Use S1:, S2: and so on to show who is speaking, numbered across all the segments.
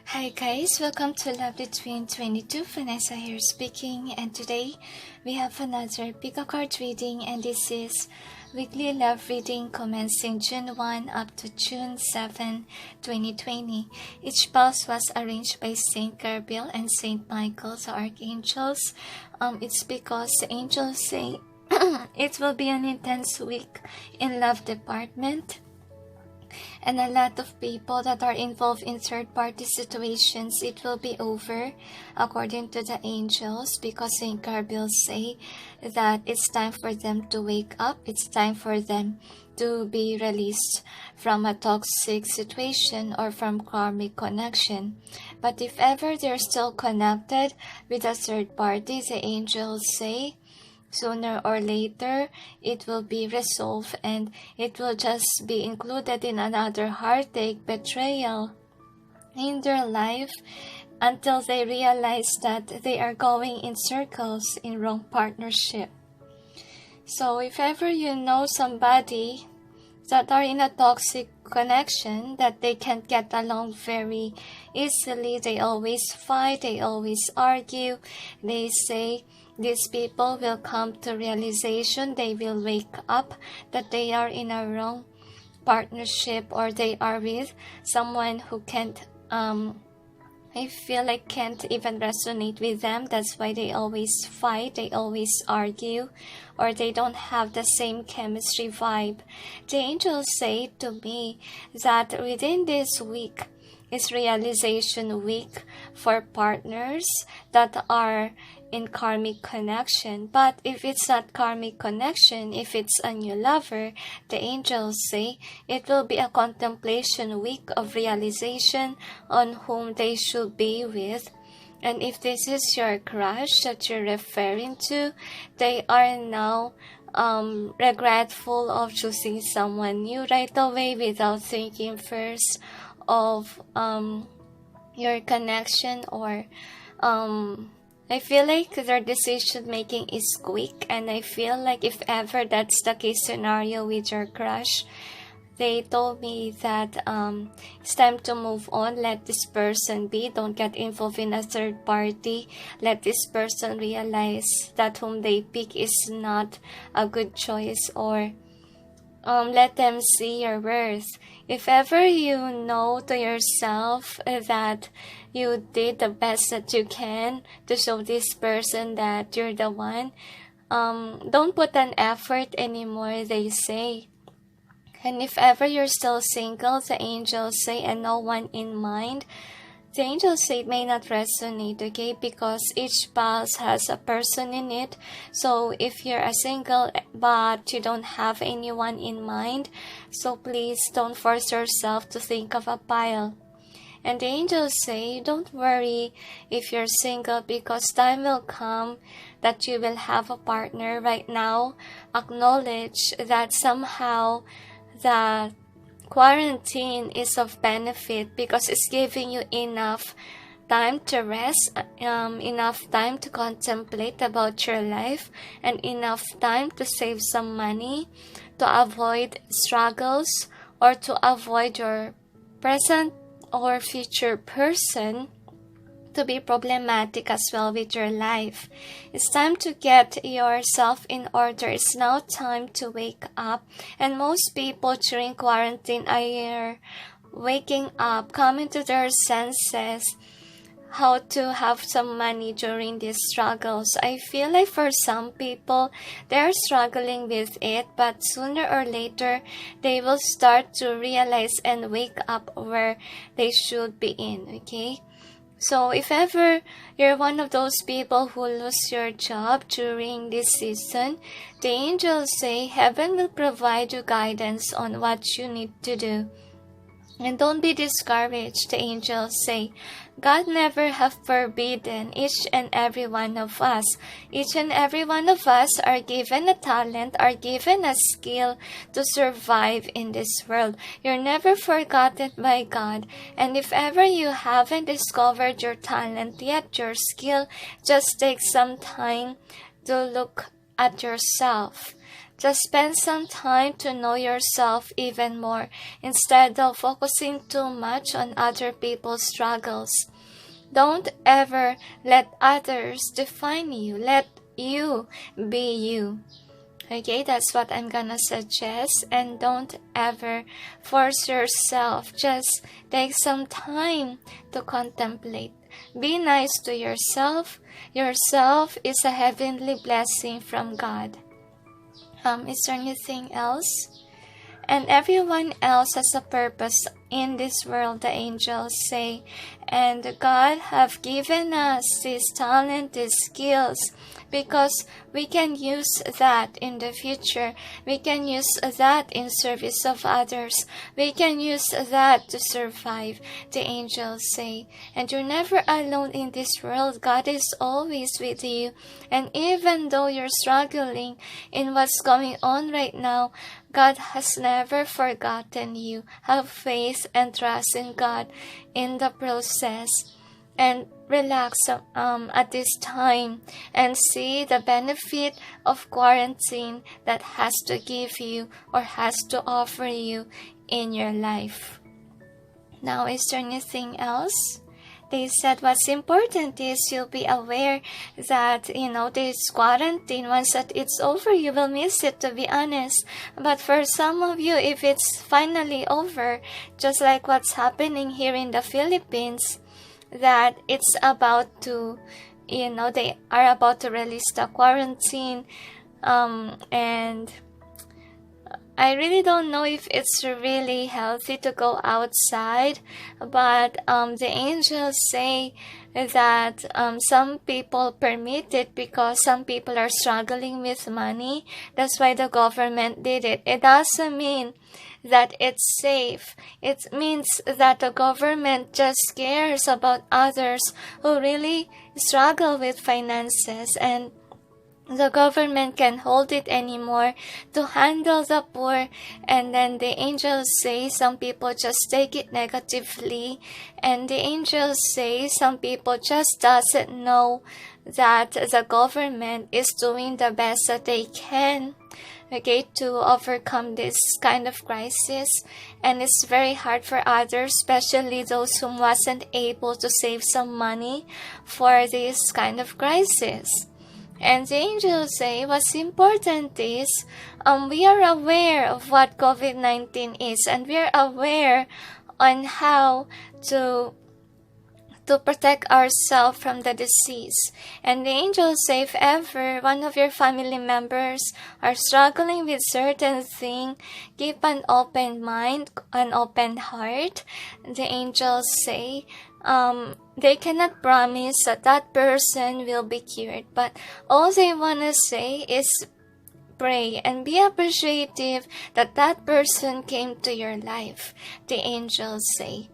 S1: Hi guys, welcome to Lovely Twin 22. Vanessa here speaking, and today we have another pick a card reading, and this is weekly love reading commencing June 1 up to June 7, 2020. Each pulse was arranged by Saint Gabriel and Saint Michael, the archangels. It's because the angels say it will be an intense week in love department. And a lot of people that are involved in third-party situations, it will be over according to the angels, because Saint Gabriel say that it's time for them to wake up. It's time for them to be released from a toxic situation or from karmic connection. But if ever they're still connected with a third party, the angels say sooner or later it will be resolved, and it will just be included in another heartache, betrayal in their life, until they realize that they are going in circles in wrong partnership. So if ever you know somebody that are in a toxic connection, that they can't get along very easily, they always fight, they always argue, they say these people will come to realization, they will wake up that they are in a wrong partnership, or they are with someone who can't, I feel like can't even resonate with them. That's why they always fight, they always argue, or they don't have the same chemistry vibe. The angels say to me that within this week is realization week for partners that are in karmic connection. But if it's not karmic connection, if it's a new lover, the angels say it will be a contemplation week of realization on whom they should be with. And if this is your crush that you're referring to, they are now regretful of choosing someone new right away without thinking first of your connection, or I feel like their decision making is quick, and I feel like if ever that's the case scenario with your crush, they told me that it's time to move on. Let this person be. Don't get involved in a third party. Let this person realize that whom they pick is not a good choice, or let them see your worth. If ever you know to yourself that you did the best that you can to show this person that you're the one, don't put an effort anymore, they say. And if ever you're still single, the angels say, and no one in mind, the angels say it may not resonate, okay? Because each pulse has a person in it. So if you're a single but you don't have anyone in mind, so please don't force yourself to think of a pile. And the angels say, don't worry if you're single, because time will come that you will have a partner. Right now, acknowledge that somehow the quarantine is of benefit, because it's giving you enough time to rest, enough time to contemplate about your life, and enough time to save some money, to avoid struggles, or to avoid your present or future person to be problematic as well with your life. It's time to get yourself in order. It's now time to wake up. And most people during quarantine are waking up, coming to their senses, how to have some money during these struggles. I feel like for some people, they're struggling with it, but sooner or later, they will start to realize and wake up where they should be in, okay? So if ever you're one of those people who lose your job during this season, the angels say heaven will provide you guidance on what you need to do. And don't be discouraged, the angels say. God never have forbidden each and every one of us. Each and every one of us are given a talent, are given a skill to survive in this world. You're never forgotten by God. And if ever you haven't discovered your talent yet, your skill, just take some time to look at yourself. Just spend some time to know yourself even more instead of focusing too much on other people's struggles. Don't ever let others define you. Let you be you. Okay, that's what I'm gonna suggest. And don't ever force yourself. Just take some time to contemplate. Be nice to yourself. Yourself is a heavenly blessing from God. Is there anything else? And everyone else has a purpose in this world, the angels say. And God have given us this talent, these skills, because we can use that in the future. We can use that in service of others. We can use that to survive, the angels say. And you're never alone in this world. God is always with you. And even though you're struggling in what's going on right now, God has never forgotten you. Have faith and trust in God in the process. And relax at this time and see the benefit of quarantine that has to give you or has to offer you in your life. Now, is there anything else? They said what's important is you'll be aware that, this quarantine, once that it's over, you will miss it, to be honest. But for some of you, if it's finally over, just like what's happening here in the Philippines, that it's about to, they are about to release the quarantine, and I really don't know if it's really healthy to go outside, but the angels say that some people permit it because some people are struggling with money. That's why the government did it. It doesn't mean that it's safe. It means that the government just cares about others who really struggle with finances, and the government can hold it anymore to handle the poor. And then the angels say some people just take it negatively, and the angels say some people just doesn't know that the government is doing the best that they can, okay, to overcome this kind of crisis. And it's very hard for others, especially those who wasn't able to save some money for this kind of crisis. And the angels say what's important is we are aware of what COVID-19 is, and we are aware on how to protect ourselves from the disease. And the angels say if ever one of your family members are struggling with certain thing, keep an open mind, an open heart. The angels say they cannot promise that that person will be cured, but all they want to say is pray and be appreciative that that person came to your life, the angels say.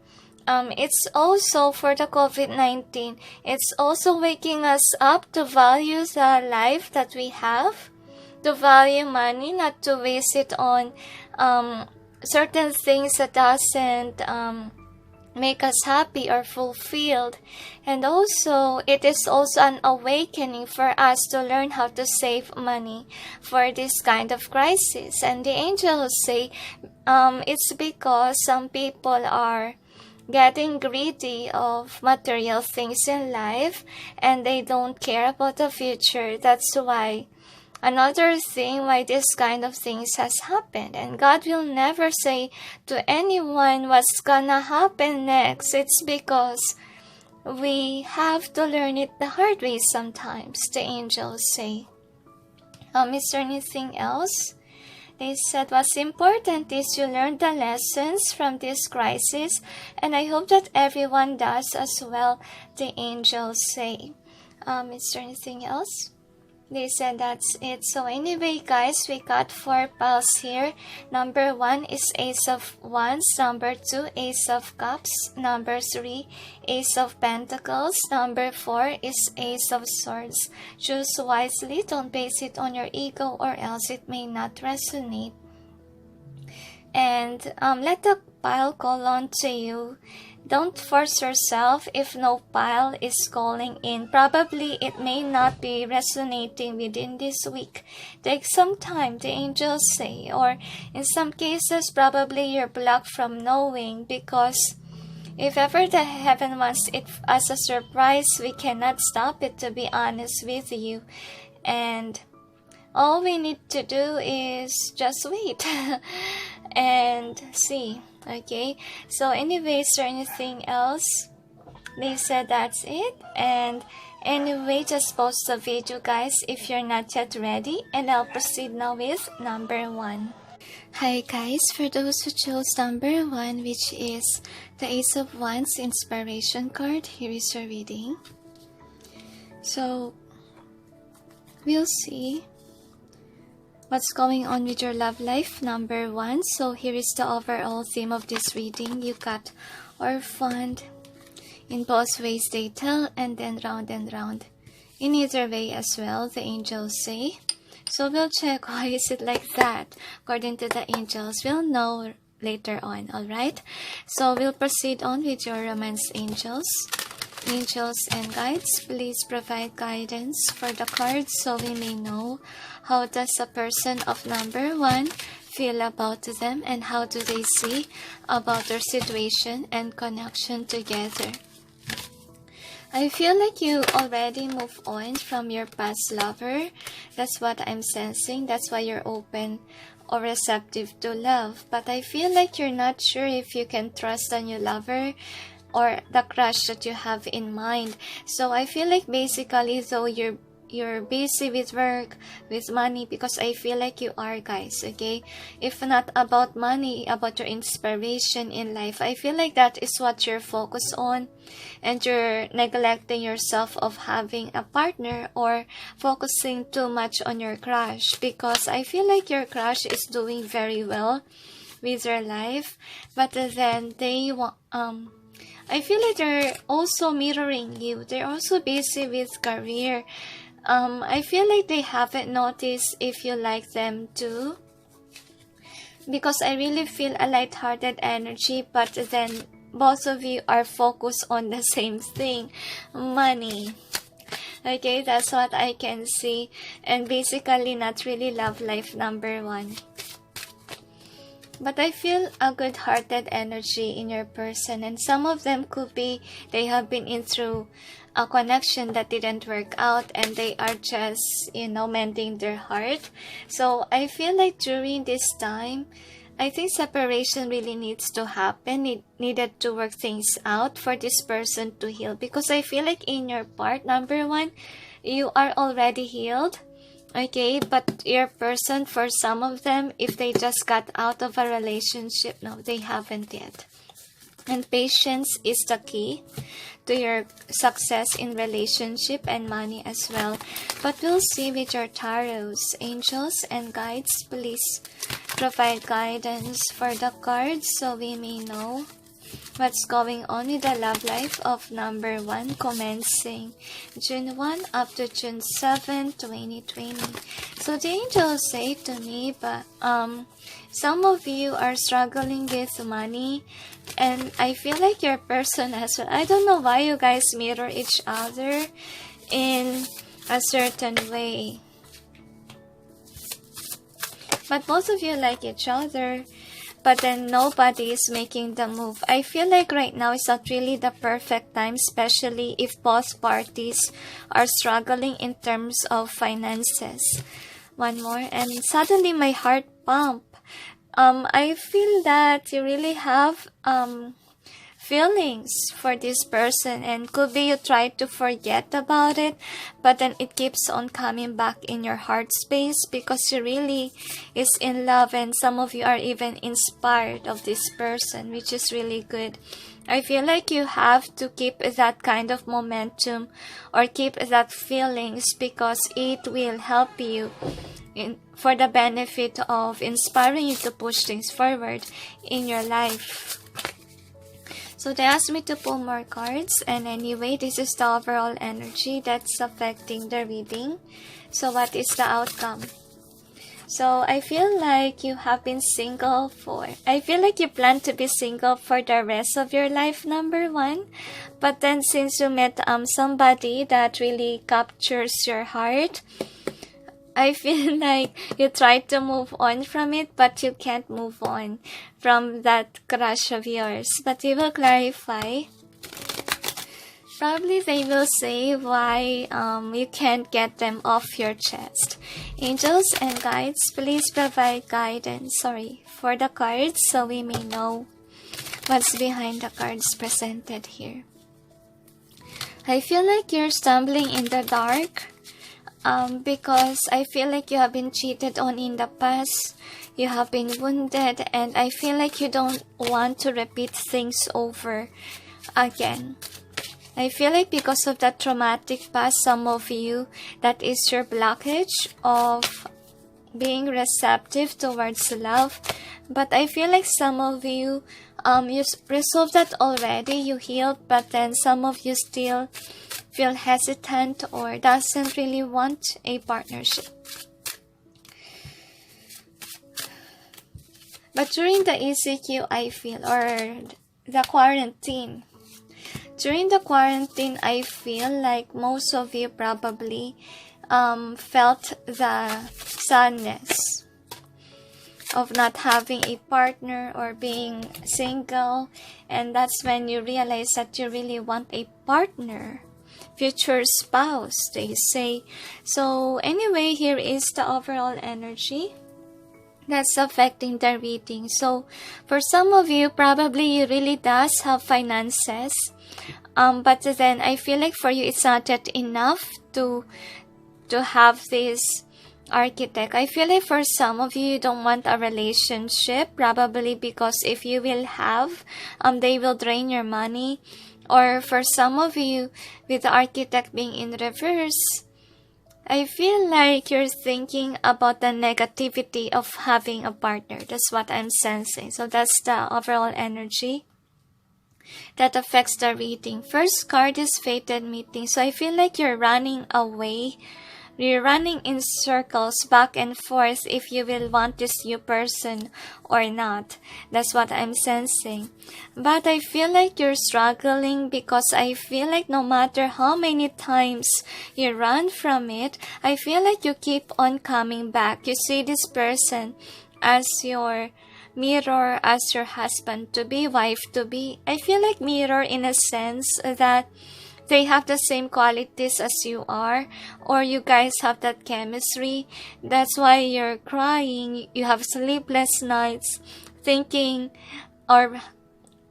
S1: It's also for the COVID-19, it's also waking us up to value the life that we have, to value money, not to waste it on certain things that doesn't make us happy or fulfilled. And also, it is also an awakening for us to learn how to save money for this kind of crisis. And the angels say it's because some people are getting greedy of material things in life and they don't care about the future. That's why another thing why this kind of things has happened. And God will never say to anyone what's gonna happen next. It's because we have to learn it the hard way sometimes, the angels say. Is there anything else? They said what's important is you learn the lessons from this crisis, and I hope that everyone does as well, the angels say. Is there anything else? They said that's it. So anyway, guys, we got 4 piles here. Number 1 is Ace of Wands. Number 2, Ace of Cups. Number 3, Ace of Pentacles. Number 4 is Ace of Swords. Choose wisely. Don't base it on your ego or else it may not resonate. And let the pile call on to you, don't force yourself if no pile is calling in. Probably it may not be resonating within this week. Take some time, the angels say, or in some cases probably you're blocked from knowing, because if ever the heaven wants it as a surprise, we cannot stop it, to be honest with you. And all we need to do is just wait and see. Okay, so anyway, is there anything else? They said that's it. And anyway, just post the video, guys, if you're not yet ready, and I'll proceed now with number 1. Hi guys, for those who chose number 1, which is the Ace of Wands inspiration card, here is your reading. So we'll see what's going on with your love life, number 1. So here is the overall theme of this reading. You got orphaned. In both ways they tell, and then round and round. In either way as well, the angels say. So we'll check why is it like that. According to the angels, we'll know later on, alright? So we'll proceed on with your romance angels. Angels and guides, please provide guidance for the cards so we may know how does a person of number 1 feel about them, and how do they see about their situation and connection together. I feel like you already moved on from your past lover. That's what I'm sensing. That's why you're open or receptive to love. But I feel like you're not sure if you can trust the new lover or the crush that you have in mind. So I feel like basically, though you're busy with work, with money, because I feel like you are, guys, okay? If not about money, about your inspiration in life, I feel like that is what you're focused on, and you're neglecting yourself of having a partner, or focusing too much on your crush, because I feel like your crush is doing very well with their life, but then they want I feel like they're also mirroring you. They're also busy with career. I feel like they haven't noticed if you like them too, because I really feel a light-hearted energy, but then both of you are focused on the same thing, money. Okay, that's what I can see, and basically not really love life, number 1. But I feel a good-hearted energy in your person, and some of them could be they have been in through a connection that didn't work out, and they are just, mending their heart. So I feel like during this time, I think separation really needs to happen. It needed to work things out for this person to heal, because I feel like in your part, number 1, you are already healed. Okay, but your person, for some of them, if they just got out of a relationship, no, they haven't yet. And patience is the key to your success in relationship and money as well. But we'll see with your tarots. Angels and guides, please provide guidance for the cards so we may know what's going on with the love life of number 1, commencing June 1 up to June 7, 2020. So the angels say to me, but some of you are struggling with money, and I feel like your person as well. I don't know why you guys mirror each other in a certain way, but both of you like each other. But then nobody is making the move. I feel like right now is not really the perfect time, especially if both parties are struggling in terms of finances. One more, and suddenly my heart pump. I feel that you really have feelings for this person, and could be you try to forget about it, but then it keeps on coming back in your heart space because you really is in love, and some of you are even inspired of this person, which is really good. I feel like you have to keep that kind of momentum or keep that feelings, because it will help you for the benefit of inspiring you to push things forward in your life. So they asked me to pull more cards, and anyway, this is the overall energy that's affecting the reading. So what is the outcome? So I feel like you have been single I feel like you plan to be single for the rest of your life, number one. But then since you met somebody that really captures your heart, I feel like you try to move on from it, but you can't move on from that crush of yours. But you will clarify. Probably they will say why you can't get them off your chest. Angels and guides, please provide guidance, for the cards so we may know what's behind the cards presented here. I feel like you're stumbling in the dark because I feel like you have been cheated on in the past. You have been wounded, and I feel like you don't want to repeat things over again. I feel like because of that traumatic past, some of you, that is your blockage of being receptive towards love. But I feel like some of you, you resolved that already, you healed, but then some of you still feel hesitant or doesn't really want a partnership. But during the ECQ, I feel, or the quarantine, during the quarantine, I feel like most of you probably felt the sadness of not having a partner or being single. And that's when you realize that you really want a partner, future spouse, they say. So anyway, here is the overall energy that's affecting the reading. So for some of you, probably you really does have finances. But then I feel like for you it's not yet enough to have this architect. I feel like for some of you, you don't want a relationship, probably because if you will have, they will drain your money. Or for some of you, with the architect being in reverse, I feel like you're thinking about the negativity of having a partner. That's what I'm sensing. So that's the overall energy that affects the reading. First card is fated meeting. So I feel like you're running away. You're running in circles back and forth if you will want this new person or not. That's what I'm sensing. But I feel like you're struggling because I feel like no matter how many times you run from it, I feel like you keep on coming back. You see this person as your mirror, as your husband to be, wife to be. I feel like mirror in a sense that they have the same qualities as you are, or you guys have that chemistry. That's why you're crying, you have sleepless nights thinking, or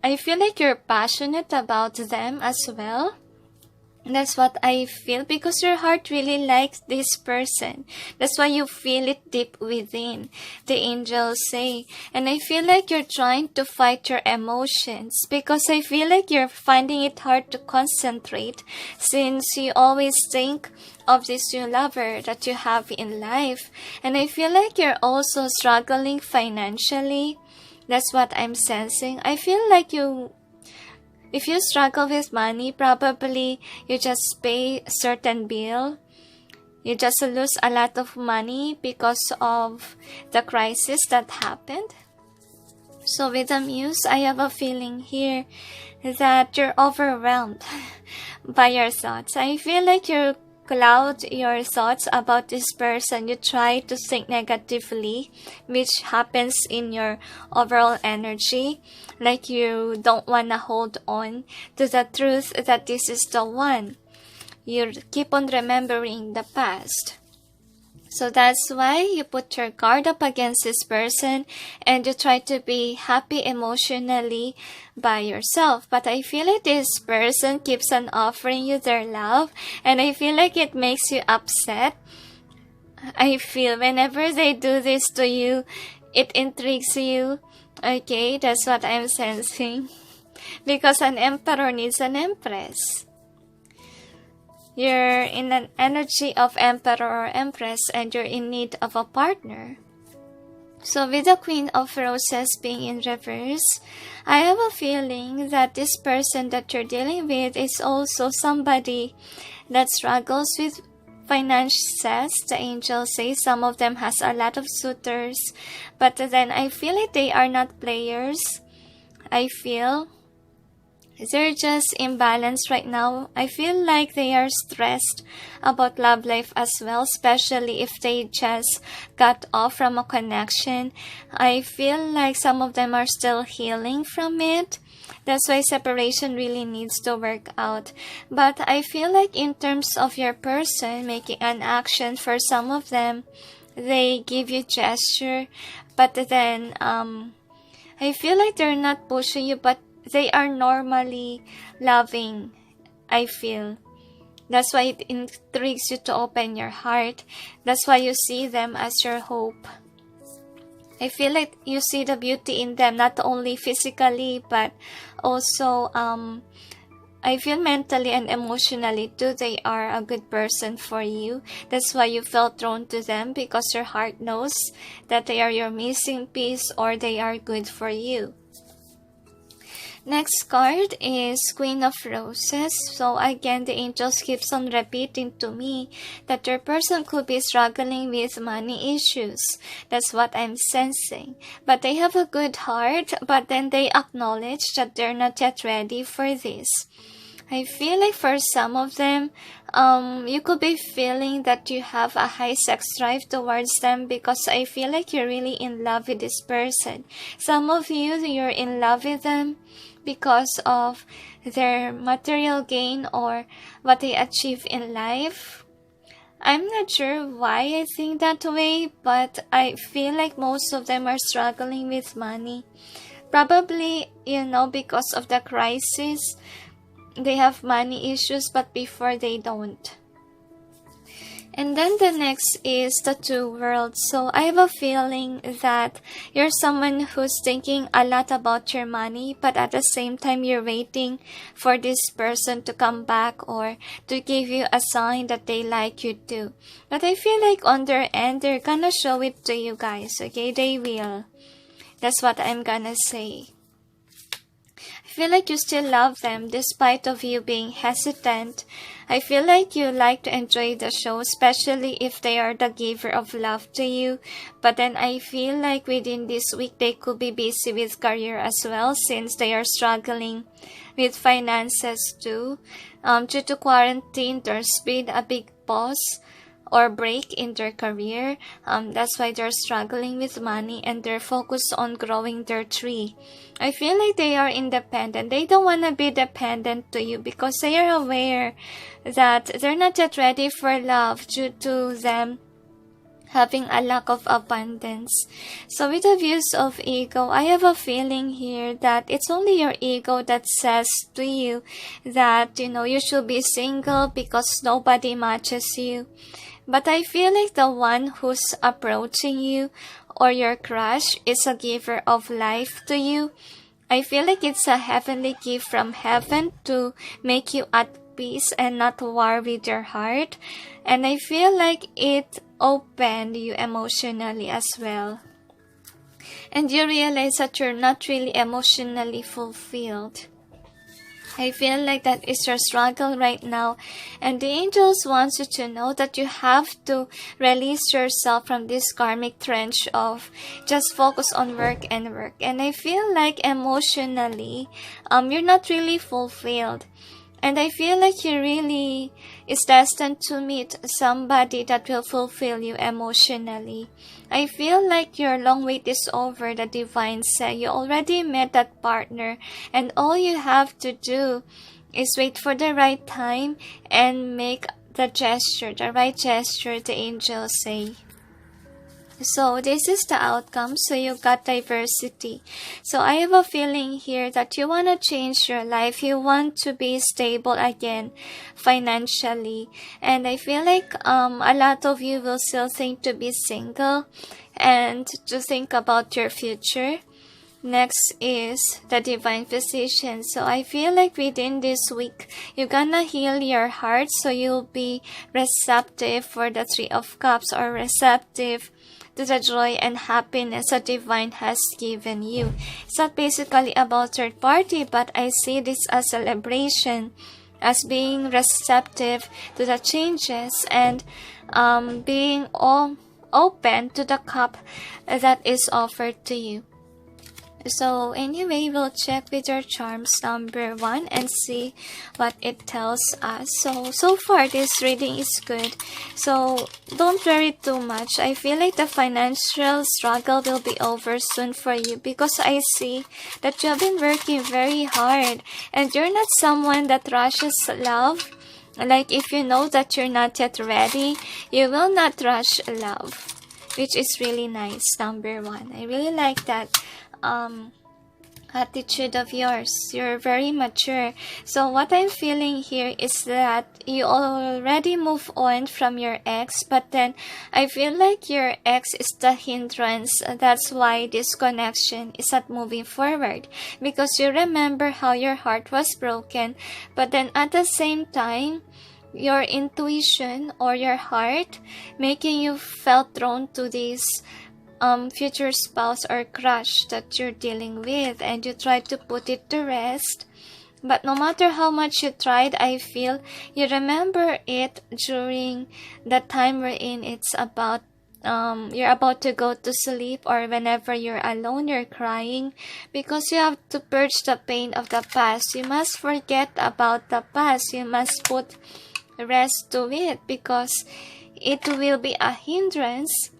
S1: I feel like you're passionate about them as well. That's what I feel, because your heart really likes this person. That's why you feel it deep within, the angels say. And I feel like you're trying to fight your emotions, because I feel like you're finding it hard to concentrate, since you always think of this new lover that you have in life. And I feel like you're also struggling financially. That's what I'm sensing. I feel like if you struggle with money, probably you just pay a certain bill. You just lose a lot of money because of the crisis that happened. So with the Muse, I have a feeling here that you're overwhelmed by your thoughts. I feel like you cloud your thoughts about this person. You try to think negatively, which happens in your overall energy. Like you don't want to hold on to the truth that this is the one. You keep on remembering the past. So that's why you put your guard up against this person and you try to be happy emotionally by yourself. But I feel like this person keeps on offering you their love, and I feel like it makes you upset. I feel whenever they do this to you, it intrigues you. Okay, that's what I'm sensing. Because an emperor needs an empress. You're in an energy of emperor or empress and you're in need of a partner. So with the Queen of Roses being in reverse, I have a feeling that this person that you're dealing with is also somebody that struggles with finances, the angels say some of them has a lot of suitors, but then I feel like they are not players. I feel they're just imbalanced right now. I feel like they are stressed about love life as well, especially if they just got off from a connection. I feel like some of them are still healing from it. That's why separation really needs to work out. But I feel like in terms of your person making an action, for some of them, they give you gesture, but then I feel like they're not pushing you, but they are normally loving, I feel. That's why it intrigues you to open your heart. That's why you see them as your hope. I feel like you see the beauty in them, not only physically, but also, I feel mentally and emotionally too, they are a good person for you. That's why you felt drawn to them, because your heart knows that they are your missing piece or they are good for you. Next card is Queen of Roses. So again, the angels keeps on repeating to me that your person could be struggling with money issues. That's what I'm sensing. But they have a good heart, but then they acknowledge that they're not yet ready for this. I feel like for some of them, you could be feeling that you have a high sex drive towards them, because I feel like you're really in love with this person. Some of you, you're in love with them because of their material gain or what they achieve in life. I'm not sure why I think that way, but I feel like most of them are struggling with money. Probably, because of the crisis, they have money issues, but before they don't. And then the next is the Two Worlds. So I have a feeling that you're someone who's thinking a lot about your money, but at the same time you're waiting for this person to come back or to give you a sign that they like you too. But I feel like on their end, they're gonna show it to you guys, okay? They will. That's what I'm gonna say. I feel like you still love them despite of you being hesitant. I feel like you like to enjoy the show, especially if they are the giver of love to you. But then I feel like within this week, they could be busy with career as well, since they are struggling with finances too. Due to quarantine, there's been a big pause or break in their career. That's why they're struggling with money and they're focused on growing their tree. I feel like they are independent. They don't want to be dependent to you because they are aware that they're not yet ready for love due to them having a lack of abundance. So with the views of ego, I have a feeling here that it's only your ego that says to you that, you should be single because nobody matches you. But I feel like the one who's approaching you or your crush is a giver of life to you. I feel like it's a heavenly gift from heaven to make you at peace and not war with your heart. And I feel like it opened you emotionally as well. And you realize that you're not really emotionally fulfilled. I feel like that is your struggle right now. And the angels want you to know that you have to release yourself from this karmic trench of just focus on work and work. And I feel like emotionally, you're not really fulfilled. And I feel like you really is destined to meet somebody that will fulfill you emotionally. I feel like your long wait is over, the divine said. You already met that partner, and all you have to do is wait for the right time and make the gesture, the right gesture, the angels say. So this is the outcome. So you got diversity. So I have a feeling here that you want to change your life. You want to be stable again financially. And I feel like a lot of you will still think to be single and to think about your future. Next is the Divine Physician. So I feel like within this week, you're gonna heal your heart. So you'll be receptive for the Three of Cups, or receptive to the joy and happiness that Divine has given you. It's not basically about third party, but I see this as celebration as being receptive to the changes and being all open to the cup that is offered to you. So anyway, we'll check with your charms number 1 and see what it tells us. So far this reading is good. So don't worry too much. I feel like the financial struggle will be over soon for you, because I see that you have been working very hard and you're not someone that rushes love. Like if you know that you're not yet ready, you will not rush love, which is really nice, number 1. I really like that attitude of yours. You're very mature. So what I'm feeling here is that you already move on from your ex, but then I feel like your ex is the hindrance. That's why this connection is not moving forward, because you remember how your heart was broken, but then at the same time your intuition or your heart making you felt drawn to this future spouse or crush that you're dealing with, and you try to put it to rest. But no matter how much you tried, I feel you remember it during the time wherein it's about you're about to go to sleep, or whenever you're alone, you're crying, because you have to purge the pain of the past. You must forget about the past. You must put rest to it, because it will be a hindrance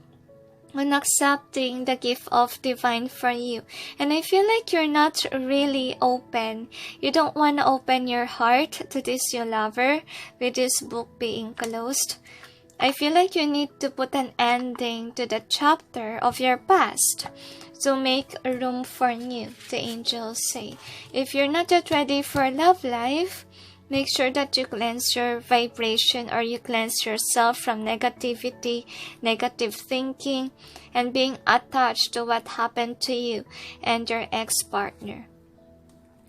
S1: on accepting the gift of divine for you. And I feel like you're not really open. You don't want to open your heart to this new lover with this book being closed. I feel like you need to put an ending to the chapter of your past to make room for new, the angels say. If you're not yet ready for love life, make sure that you cleanse your vibration, or you cleanse yourself from negativity, negative thinking, and being attached to what happened to you and your ex-partner.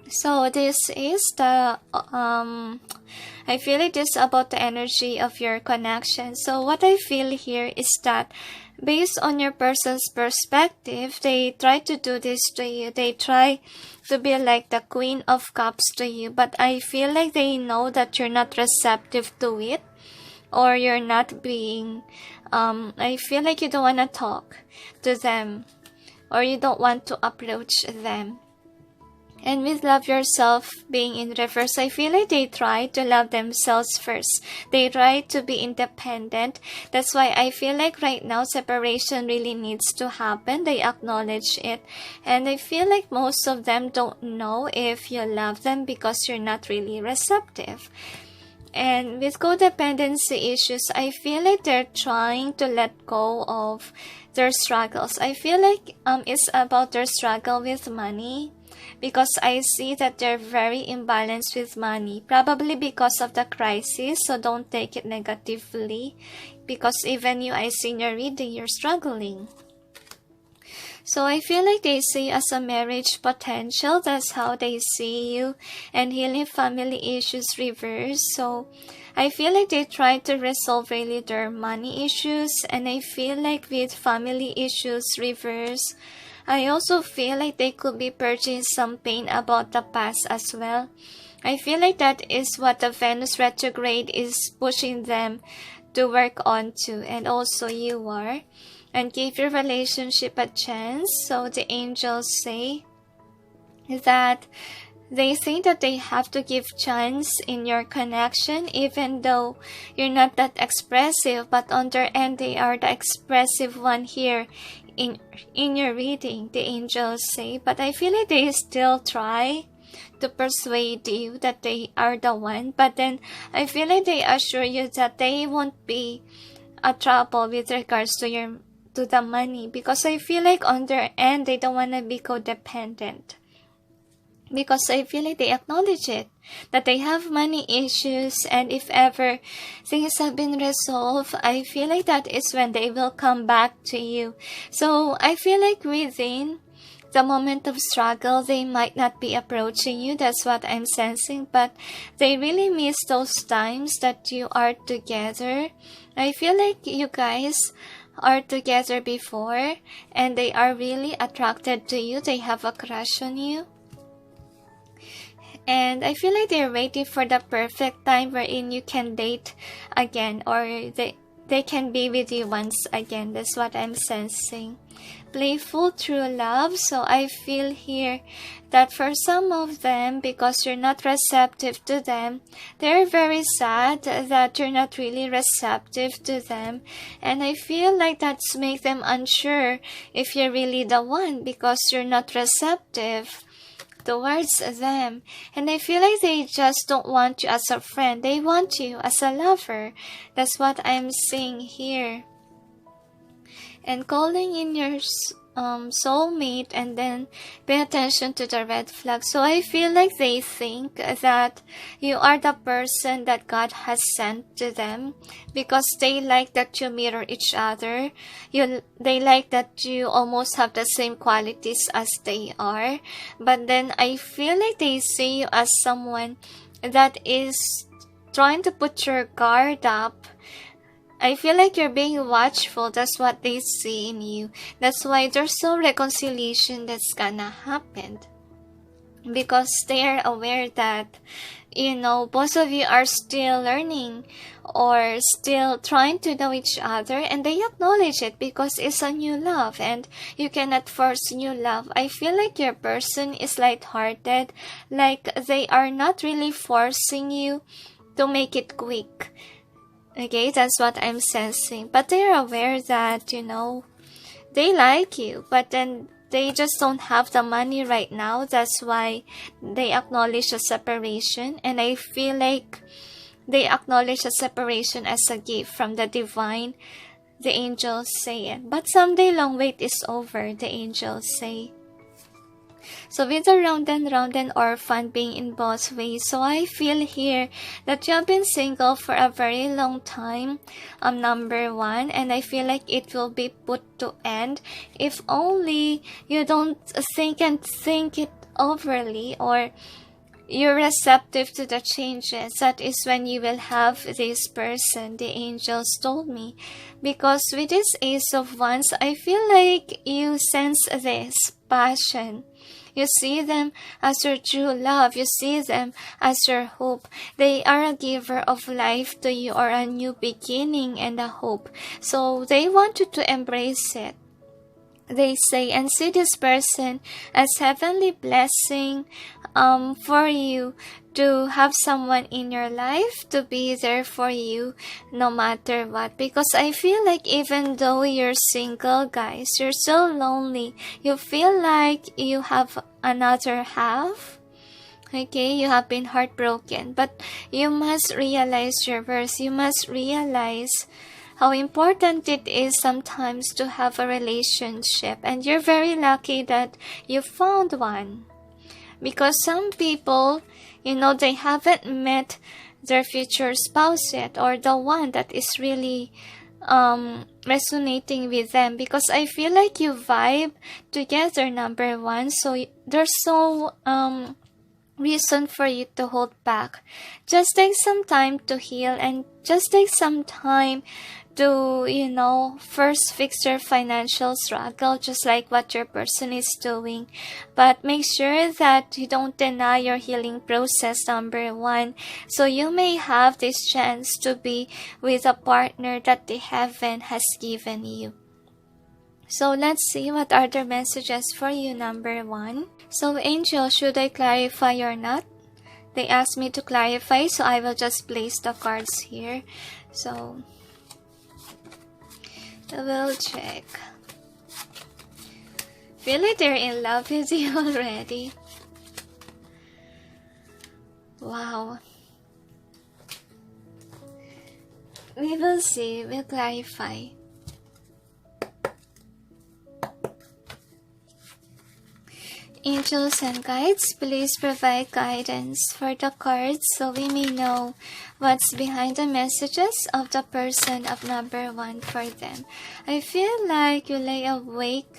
S1: So this is the, I feel it is about the energy of your connection. So what I feel here is that based on your person's perspective, they try to do this to you. They try to be like the Queen of Cups to you, but I feel like they know that you're not receptive to it, or you're not being, I feel like you don't want to talk to them, or you don't want to approach them. And with love yourself being in reverse, I feel like they try to love themselves first. They try to be independent. That's why I feel like right now separation really needs to happen. They acknowledge it. And I feel like most of them don't know if you love them, because you're not really receptive. And with codependency issues, I feel like they're trying to let go of their struggles. I feel like it's about their struggle with money, because I see that they're very imbalanced with money, probably because of the crisis. So don't take it negatively, because even you, I see in your reading, you're struggling. So I feel like they see you as a marriage potential. That's how they see you. And healing family issues reverse. So I feel like they try to resolve really their money issues. And I feel like with family issues reverse, I also feel like they could be purging some pain about the past as well. I feel like that is what the Venus retrograde is pushing them to work on too. And also you are. And give your relationship a chance. So the angels say that they think that they have to give chance in your connection, even though you're not that expressive. But on their end, they are the expressive one here in your reading, the angels say. But I feel like they still try to persuade you that they are the one. But then I feel like they assure you that they won't be a trouble with regards to the money, because I feel like on their end they don't want to be codependent, because I feel like they acknowledge it, that they have money issues, and if ever things have been resolved, I feel like that is when they will come back to you. So I feel like within the moment of struggle, they might not be approaching you. That's what I'm sensing, but they really miss those times that you are together. I feel like you guys are together before, and they are really attracted to you. They have a crush on you. And I feel like they're waiting for the perfect time wherein you can date again, or they can be with you once again. That's what I'm sensing. Playful true love. So I feel here that for some of them, because you're not receptive to them, they're very sad that you're not really receptive to them. And I feel like that's make them unsure if you're really the one, because you're not receptive towards them. And I feel like they just don't want you as a friend. They want you as a lover. That's what I'm seeing here. And calling in your soulmate, and then pay attention to the red flag. So I feel like they think that you are the person that God has sent to them, because they like that you mirror each other. They like that you almost have the same qualities as they are. But then I feel like they see you as someone that is trying to put your guard up. I feel like you're being watchful. That's what they see in you. That's why there's no reconciliation that's gonna happen. Because they are aware that, both of you are still learning or still trying to know each other, and they acknowledge it because it's a new love and you cannot force new love. I feel like your person is lighthearted, like they are not really forcing you to make it quick. Okay, that's what I'm sensing. But they're aware that, they like you. But then they just don't have the money right now. That's why they acknowledge the separation. And I feel like they acknowledge the separation as a gift from the divine, the angels say it. But someday long wait is over, the angels say. So with the round and orphan being in both ways, so I feel here that you have been single for a very long time, number one, and I feel like it will be put to end if only you don't think it overly, or you're receptive to the changes. That is when you will have this person, the angels told me. Because with this Ace of Wands, I feel like you sense this passion. You see them as your true love. You see them as your hope. They are a giver of life to you, or a new beginning and a hope. So they want you to embrace it. They say, and see this person as heavenly blessing for you, to have someone in your life to be there for you no matter what. Because I feel like even though you're single, guys, you're so lonely. You feel like you have another half. Okay, you have been heartbroken, but you must realize your worth. You must realize how important it is sometimes to have a relationship. And you're very lucky that you found one. Because some people, they haven't met their future spouse yet, or the one that is really resonating with them. Because I feel like you vibe together, number one. So there's no reason for you to hold back. Just take some time to heal, and just take some time to, first fix your financial struggle, just like what your person is doing. But make sure that you don't deny your healing process, number one. So you may have this chance to be with a partner that the heaven has given you. So let's see what are the messages for you, number one. So angel, should I clarify or not? They asked me to clarify, so I will just place the cards here. So we'll check. Feel like they're in love with you already. Wow. We will see. We'll clarify. Angels and guides, please provide guidance for the cards so we may know what's behind the messages of the person of number one for them. I feel like you lay awake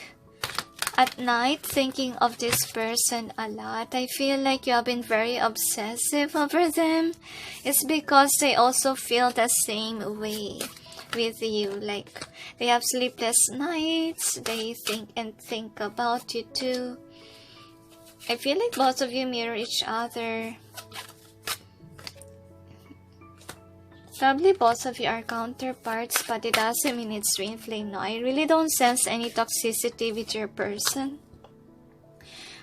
S1: at night thinking of this person a lot. I feel like you have been very obsessive over them. It's because they also feel the same way with you. Like they have sleepless nights. They think about you too. I feel like both of you mirror each other. Probably both of you are counterparts, but it doesn't mean it's twin flame. No, I really don't sense any toxicity with your person.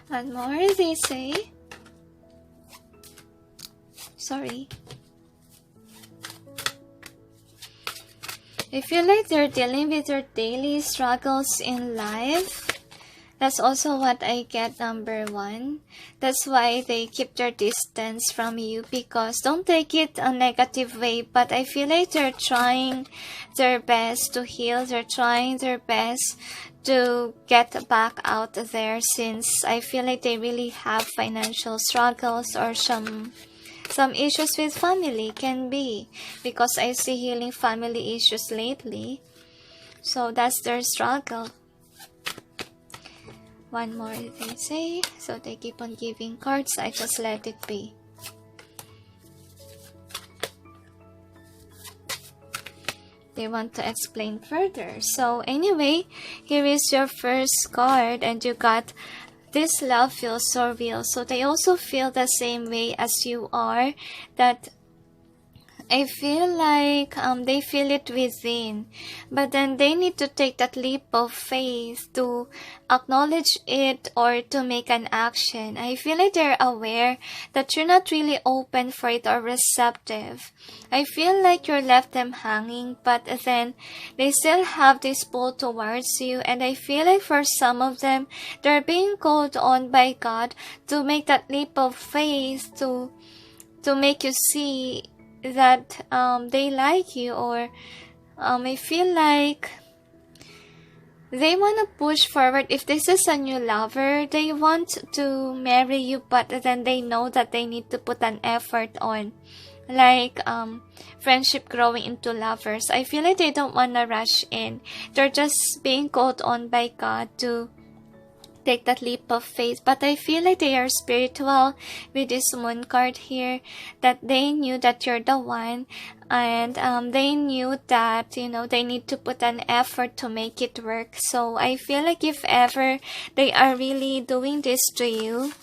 S1: And more, they say. Sorry. I feel like they're dealing with their daily struggles in life. That's also what I get, number 1. That's why they keep their distance from you, because don't take it a negative way, but I feel like they're trying their best to heal. They're trying their best to get back out there, since I feel like they really have financial struggles or some issues with family, can be, because I see healing family issues lately. So that's their struggle. One more, they say. So they keep on giving cards. I just let it be. They want to explain further. So anyway, here is your first card, and you got this love feels so real. So they also feel the same way as you are, that I feel like they feel it within, but then they need to take that leap of faith to acknowledge it or to make an action. I feel like they're aware that you're not really open for it or receptive. I feel like you left them hanging, but then they still have this pull towards you, and I feel like for some of them, they're being called on by God to make that leap of faith to make you see that they like you, or I feel like they want to push forward. If this is a new lover, they want to marry you, but then they know that they need to put an effort on, like friendship growing into lovers. I feel like they don't want to rush in. They're just being called on by God to take that leap of faith. But I feel like they are spiritual with this moon card here, that they knew that you're the one, and they knew that, you know, they need to put an effort to make it work. So I feel like if ever they are really doing this to you,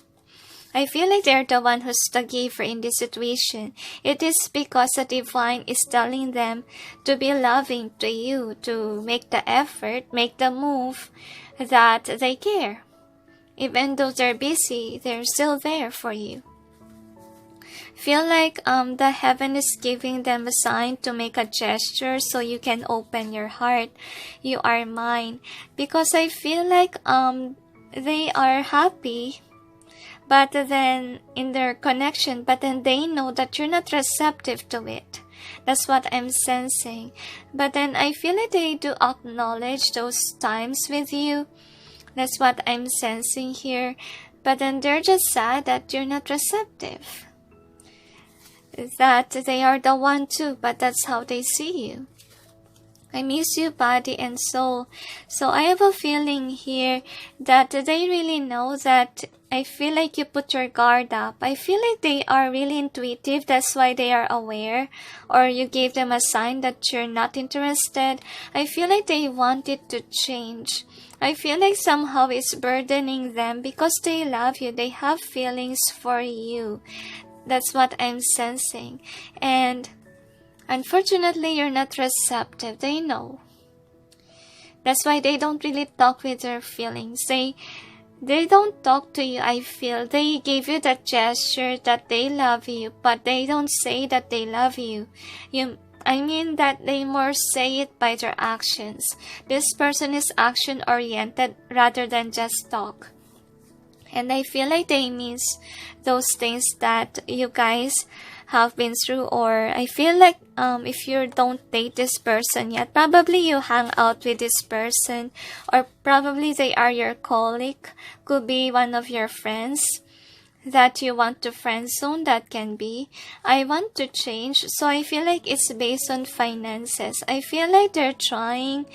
S1: I feel like they're the one who's the giver in this situation. It is because the divine is telling them to be loving to you, to make the effort, make the move, that they care. Even though they're busy, they're still there for you. Feel like the heaven is giving them a sign to make a gesture so you can open your heart. You are mine. Because I feel like they are happy, but then in their connection, but then they know that you're not receptive to it. That's what I'm sensing. But then I feel like they do acknowledge those times with you. That's what I'm sensing here. But then they're just sad that you're not receptive. That they are the one too, but that's how they see you. I miss you, body and soul. So I have a feeling here that they really know that. I feel like you put your guard up. I feel like they are really intuitive. That's why they are aware. Or you gave them a sign that you're not interested. I feel like they wanted to change. I feel like somehow it's burdening them because they love you. They have feelings for you. That's what I'm sensing. And unfortunately, you're not receptive. They know. That's why they don't really talk with their feelings. They don't talk to you, I feel. They give you that gesture that they love you, but they don't say that they love you. I mean that they more say it by their actions. This person is action-oriented rather than just talk. And I feel like they miss those things that you guys have been through. Or I feel like if you don't date this person yet, probably you hang out with this person, or probably they are your colleague, could be one of your friends that you want to friend zone. That can be. I want to change, so I feel like it's based on finances. I feel like they're trying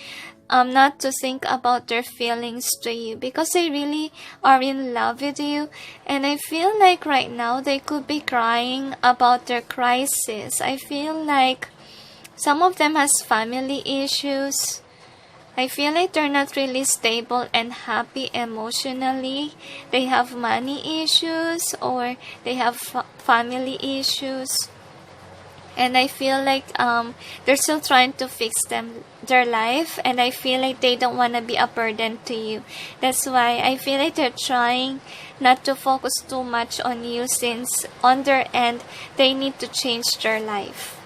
S1: not to think about their feelings to you because they really are in love with you. And I feel like right now they could be crying about their crisis. I feel like some of them has family issues. I feel like they're not really stable and happy emotionally. They have money issues or they have family issues. And I feel like they're still trying to fix their life, and I feel like they don't want to be a burden to you. That's why I feel like they're trying not to focus too much on you, since on their end they need to change their life.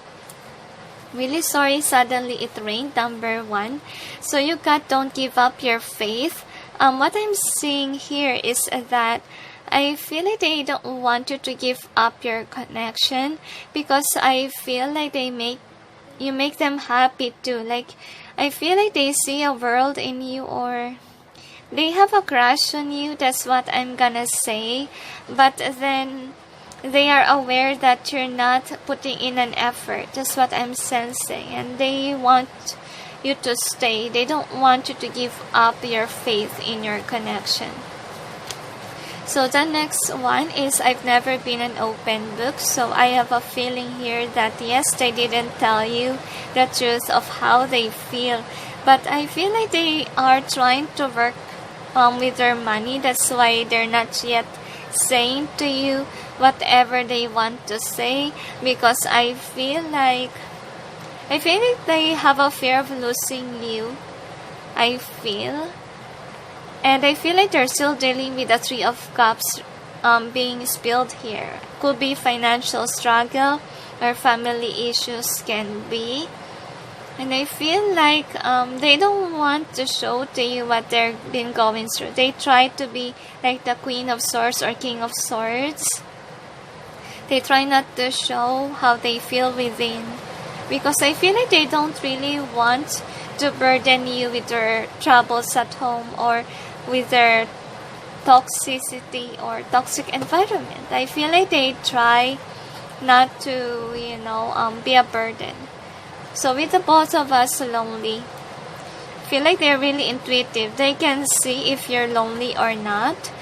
S1: Really sorry, suddenly it rained, number 1. So you got don't give up your faith. What I'm seeing here is that I feel like they don't want you to give up your connection, because I feel like you make them happy too. Like, I feel like they see a world in you, or they have a crush on you. That's what I'm gonna say. But then they are aware that you're not putting in an effort. That's what I'm sensing. And they want you to stay. They don't want you to give up your faith in your connection. So the next one is, I've never been an open book. So I have a feeling here that yes, they didn't tell you the truth of how they feel. But I feel like they are trying to work with their money. That's why they're not yet saying to you whatever they want to say, because I feel like they have a fear of losing you. And I feel like they're still dealing with the 3 of Cups being spilled here. Could be financial struggle or family issues can be. And I feel like they don't want to show to you what they've been going through. They try to be like the Queen of Swords or King of Swords. They try not to show how they feel within, because I feel like they don't really want to burden you with their troubles at home or with their toxicity or toxic environment. I feel like they try not to, be a burden. So with the both of us lonely, I feel like they're really intuitive. They can see if you're lonely or not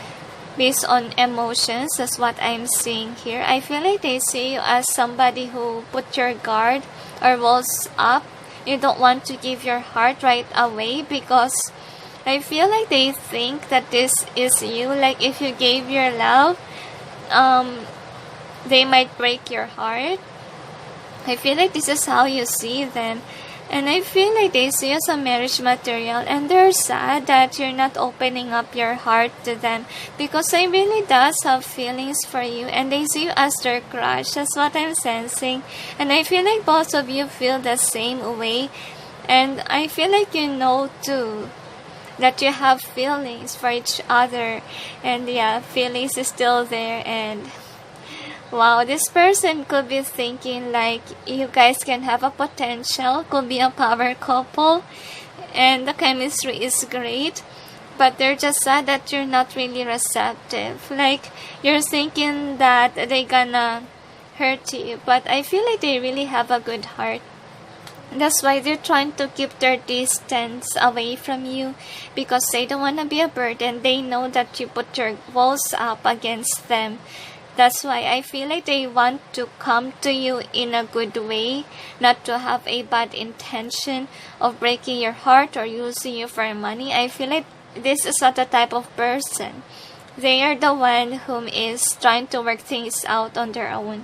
S1: based on emotions. That's what I'm seeing here. I feel like they see you as somebody who put your guard or walls up. You don't want to give your heart right away, because I feel like they think that this is you. Like, if you gave your love, they might break your heart. I feel like this is how you see them. And I feel like they see you as a marriage material, and they're sad that you're not opening up your heart to them, because they really does have feelings for you, and they see you as their crush. That's what I'm sensing. And I feel like both of you feel the same way. And I feel like you know too that you have feelings for each other. And yeah, feelings is still there. And wow, this person could be thinking like you guys can have a potential, could be a power couple, and the chemistry is great, but they're just sad that you're not really receptive. Like, you're thinking that they're gonna hurt you, but I feel like they really have a good heart. That's why they're trying to keep their distance away from you, because they don't want to be a burden. They know that you put your walls up against them. That's why I feel like they want to come to you in a good way, not to have a bad intention of breaking your heart or using you for money. I feel like this is not the type of person. They are the one whom is trying to work things out on their own.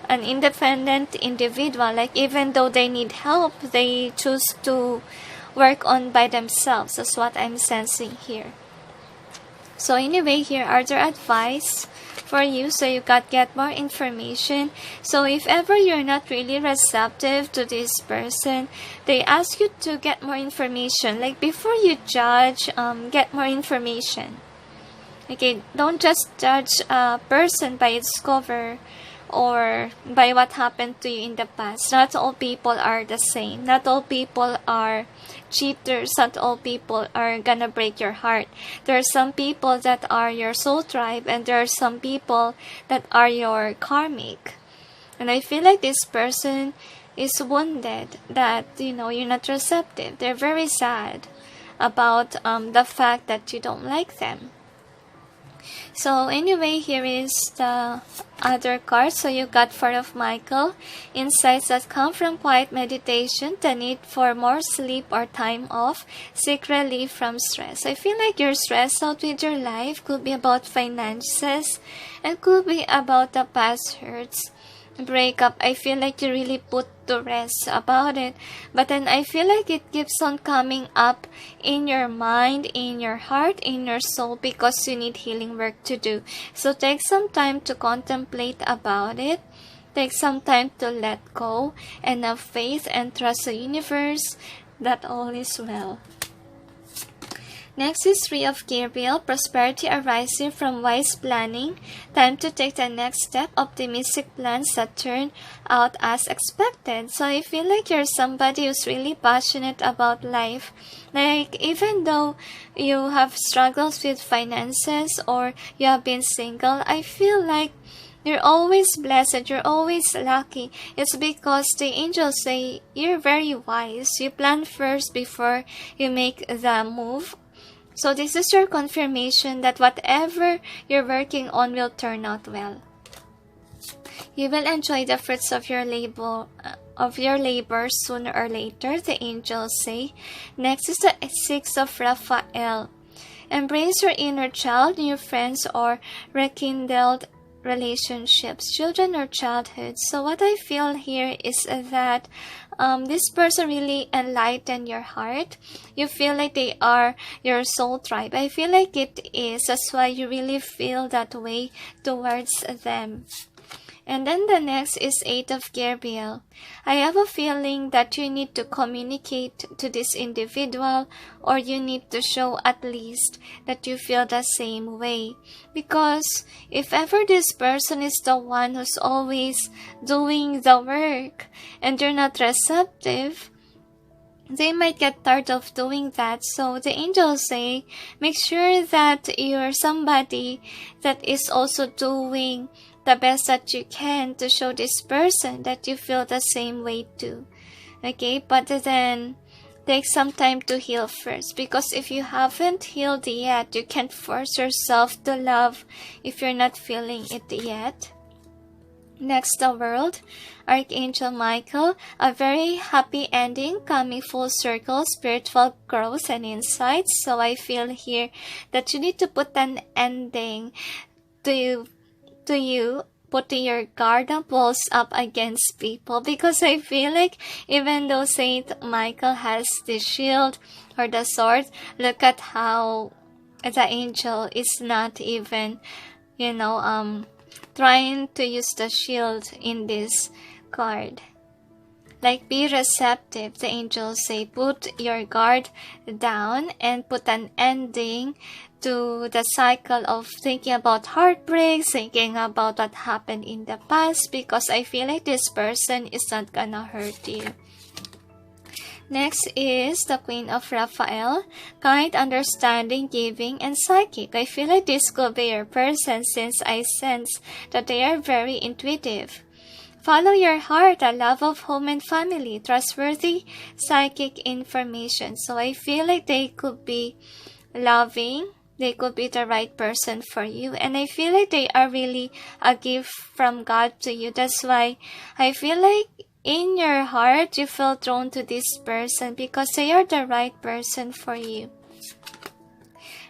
S1: An independent individual, like even though they need help, they choose to work on by themselves. That's what I'm sensing here. So anyway, here are their advice for you, so you can get more information. So if ever you're not really receptive to this person, they ask you to get more information. Like, before you judge, get more information. Okay, don't just judge a person by its cover or by what happened to you in the past. Not all people are the same. Not all people are cheaters. Not all people are gonna break your heart. There are some people that are your soul tribe, and there are some people that are your karmic. And I feel like this person is wounded that, you're not receptive. They're very sad about the fact that you don't like them. So anyway, here is the other card. So you got 4 of Michael. Insights that come from quiet meditation, the need for more sleep or time off, seek relief from stress. I feel like you're stressed out with your life. Could be about finances and could be about the past hurts. Breakup, I feel like you really put to rest about it, but then I feel like it keeps on coming up in your mind, in your heart, in your soul, because you need healing work to do. So take some time to contemplate about it. Take some time to let go and have faith and trust the universe that all is well. Next is 3 of Gabriel, prosperity arising from wise planning. Time to take the next step, optimistic plans that turn out as expected. So I feel like you're somebody who's really passionate about life. Like even though you have struggles with finances or you have been single, I feel like you're always blessed, you're always lucky. It's because the angels say you're very wise. You plan first before you make the move. So this is your confirmation that whatever you're working on will turn out well. You will enjoy the fruits of your labor sooner or later, the angels say. Next is the 6 of Raphael. Embrace your inner child, new friends, or rekindled relationships, children or childhood. So what I feel here is that this person really enlightened your heart. You feel like they are your soul tribe. I feel like it is. That's why you really feel that way towards them. And then the next is 8 of Gabriel. I have a feeling that you need to communicate to this individual, or you need to show at least that you feel the same way. Because if ever this person is the one who's always doing the work and you're not receptive, they might get tired of doing that. So the angels say, make sure that you're somebody that is also doing the best that you can to show this person that you feel the same way too. Okay, but then take some time to heal first, because if you haven't healed yet, you can't force yourself to love if you're not feeling it yet. Next, the World, Archangel Michael, a very happy ending, coming full circle, spiritual growth and insights. So I feel here that you need to put an ending to you putting your guard and walls up against people, because I feel like even though Saint Michael has the shield or the sword, look at how the angel is not even trying to use the shield in this card. Like, be receptive, the angels say. Put your guard down and put an ending to the cycle of thinking about heartbreaks, thinking about what happened in the past, because I feel like this person is not gonna hurt you. Next is the Queen of Raphael, kind, understanding, giving, and psychic. I feel like this could be your person, since I sense that they are very intuitive. Follow your heart, a love of home and family, trustworthy psychic information. So I feel like they could be loving, they could be the right person for you, and I feel like they are really a gift from God to you. That's why I feel like in your heart you feel drawn to this person, because they are the right person for you.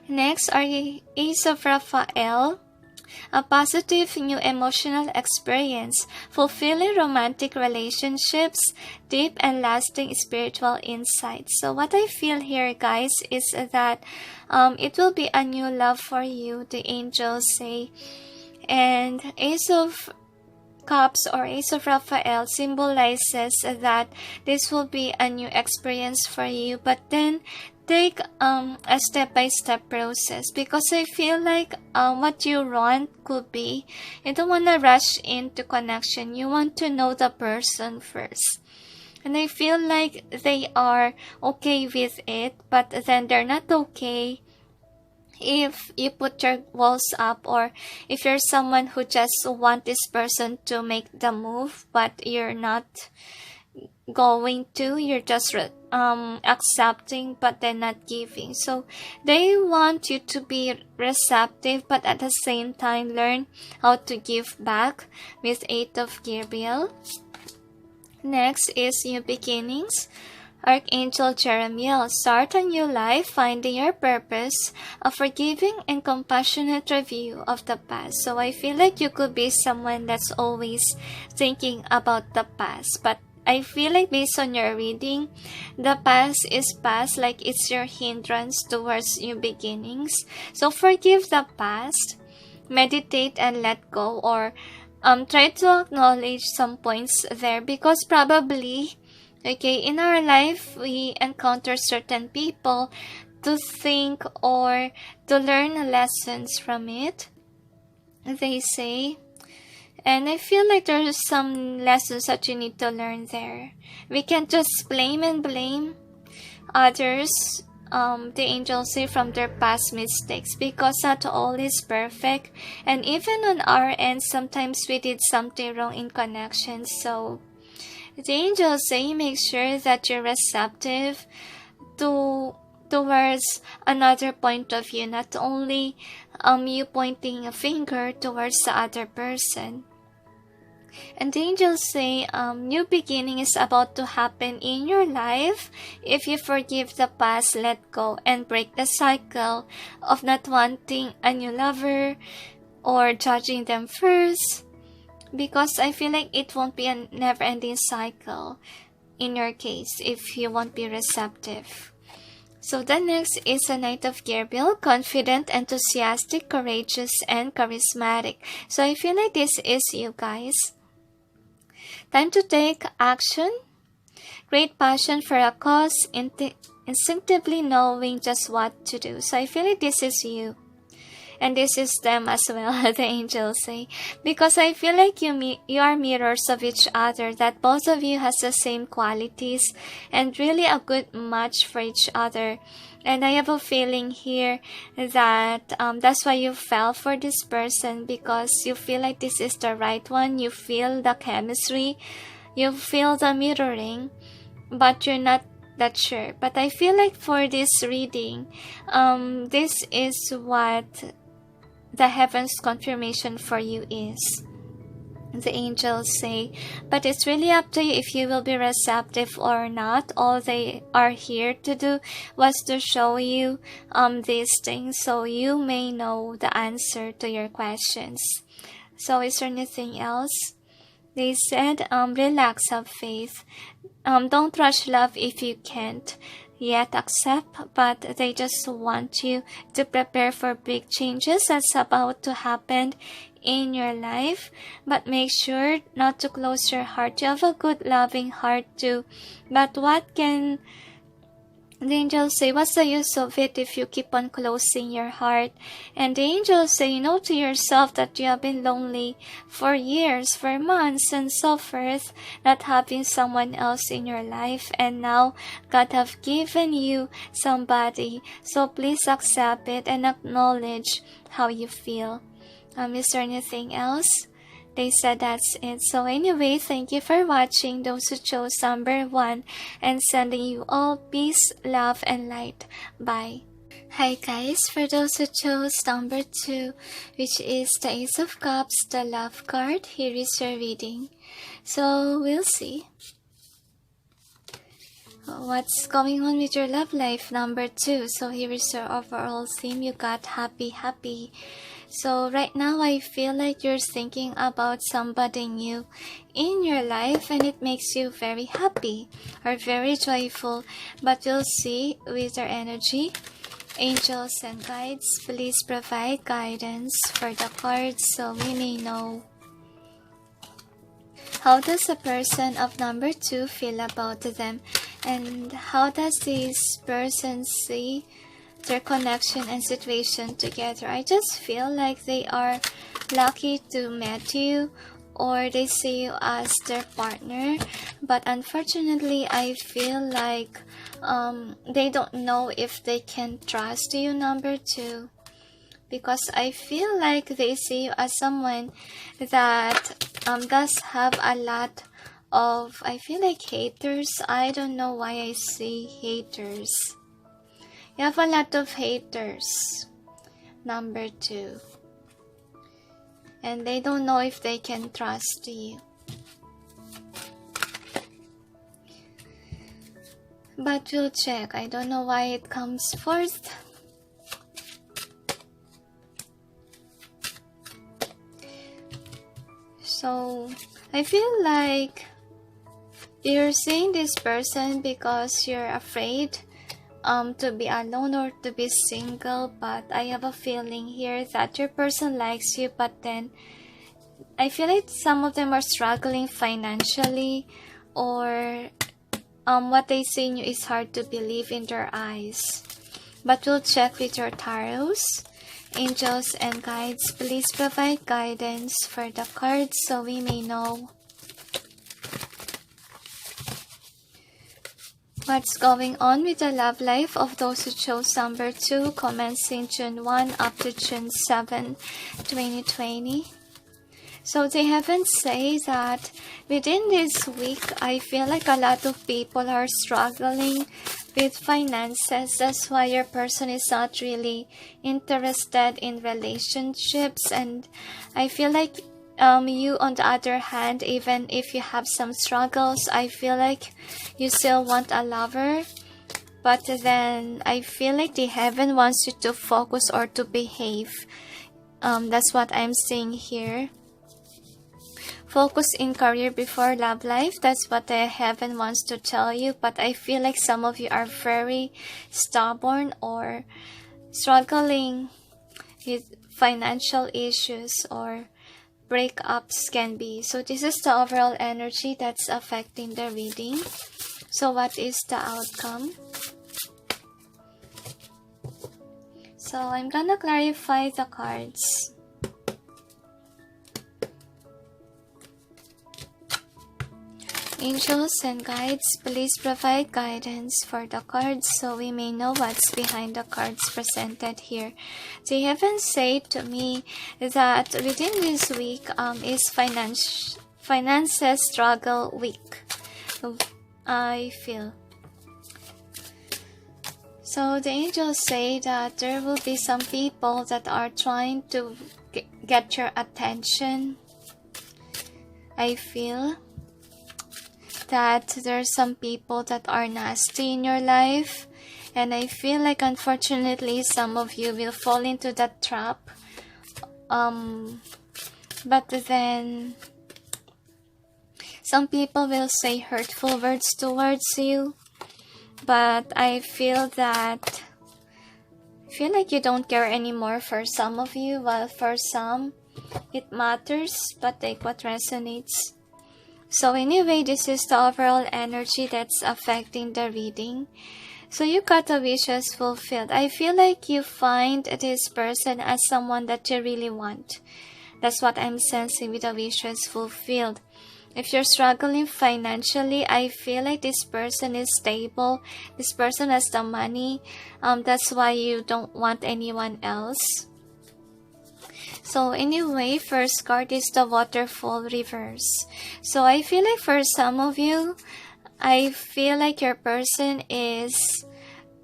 S1: Next are Ace of Raphael, a positive new emotional experience, fulfilling romantic relationships, deep and lasting spiritual insights. So what I feel here, guys, is that it will be a new love for you, the angels say. And Ace of Cups or Ace of Raphael symbolizes that this will be a new experience for you, but then take a step-by-step process, because I feel like what you want could be, you don't want to rush into connection. You want to know the person first, and I feel like they are okay with it, but then they're not okay if you put your walls up, or if you're someone who just want this person to make the move, but you're not going to, you're just accepting but then not giving. So they want you to be receptive but at the same time learn how to give back with 8 of Gabriel. Next is new beginnings. Archangel Jeremiel, start a new life, finding your purpose, a forgiving and compassionate review of the past. So I feel like you could be someone that's always thinking about the past, but I feel like based on your reading, the past is past, like it's your hindrance towards new beginnings. So forgive the past, meditate and let go, or try to acknowledge some points there, because probably, okay, in our life, we encounter certain people to think or to learn lessons from it, they say. And I feel like there's some lessons that you need to learn there. We can't just blame others, the angels say, from their past mistakes, because not all is perfect. And even on our end, sometimes we did something wrong in connection. So the angels say make sure that you're receptive towards another point of view, not only you pointing a finger towards the other person. And the angels say new beginning is about to happen in your life if you forgive the past, let go, and break the cycle of not wanting a new lover or judging them first. Because I feel like it won't be a never-ending cycle in your case if you won't be receptive. So the next is a Knight of Gabriel, confident, enthusiastic, courageous, and charismatic. So I feel like this is you guys. Time to take action. Great passion for a cause, instinctively knowing just what to do. So I feel like this is you. And this is them as well, the angels say. Because I feel like you are mirrors of each other, that both of you has the same qualities and really a good match for each other. And I have a feeling here that that's why you fell for this person, because you feel like this is the right one. You feel the chemistry, you feel the mirroring, but you're not that sure. But I feel like for this reading, this is what the heaven's confirmation for you is. The angels say, but it's really up to you if you will be receptive or not. All they are here to do was to show you these things so you may know the answer to your questions. So is there anything else? They said, relax, have faith. Don't rush love if you can't yet accept, but they just want you to prepare for big changes that's about to happen in your life. But make sure not to close your heart. You have a good loving heart too, but what can the angels say, what's the use of it if you keep on closing your heart? And the angels say, you know to yourself that you have been lonely for years, for months, and so forth, not having someone else in your life. And now God have given you somebody. So please accept it and acknowledge how you feel. Is there anything else? They said that's it. So anyway, thank you for watching, those who chose number 1, and sending you all peace, love, and light. Bye. Hi guys, for those who chose number 2, which is the Ace of Cups, the love card, here is your reading. So we'll see what's going on with your love life, number 2. So here is your overall theme. You got happy. So right now I feel like you're thinking about somebody new in your life, and it makes you very happy or very joyful. But you'll see with your energy, angels and guides, please provide guidance for the cards so we may know. How does the person of number 2 feel about them? And how does this person see their connection and situation together? I just feel like they are lucky to meet you, or they see you as their partner. But unfortunately, I feel like they don't know if they can trust you, number 2. Because I feel like they see you as someone that does have a lot of, I feel like haters. I don't know why I say haters. You have a lot of haters. Number 2. And they don't know if they can trust you. But we'll check. I don't know why it comes forth. So, I feel like you're seeing this person because you're afraid to be alone or to be single, but I have a feeling here that your person likes you, but then I feel like some of them are struggling financially, or what they see in you is hard to believe in their eyes. But we'll check with your tarots. Angels and guides, please provide guidance for the cards so we may know what's going on with the love life of those who chose number 2, commencing June 1 up to June 7, 2020. So they haven't said that within this week, I feel like a lot of people are struggling with finances. That's why your person is not really interested in relationships. And I feel like you, on the other hand, even if you have some struggles, I feel like you still want a lover. But then I feel like the heaven wants you to focus or to behave. That's what I'm seeing here. Focus in career before love life. That's what the heaven wants to tell you. But I feel like some of you are very stubborn or struggling with financial issues, or breakups can be. So this is the overall energy that's affecting the reading. So what is the outcome? So I'm gonna clarify the cards. Angels and guides, please provide guidance for the cards so we may know what's behind the cards presented here. They haven't said to me that within this week is finances struggle week. I feel. So the angels say that there will be some people that are trying to get your attention. I feel that there's some people that are nasty in your life, and I feel like unfortunately some of you will fall into that trap. But then some people will say hurtful words towards you, but I feel like you don't care anymore for some of you, while for some it matters, but take what resonates. So anyway, this is the overall energy that's affecting the reading. So you got the wishes fulfilled. I feel like you find this person as someone that you really want. That's what I'm sensing with the wishes fulfilled. If you're struggling financially, I feel like this person is stable. This person has the money. That's why you don't want anyone else. So anyway, first card is the waterfall reverse. So I feel like for some of you, I feel like your person is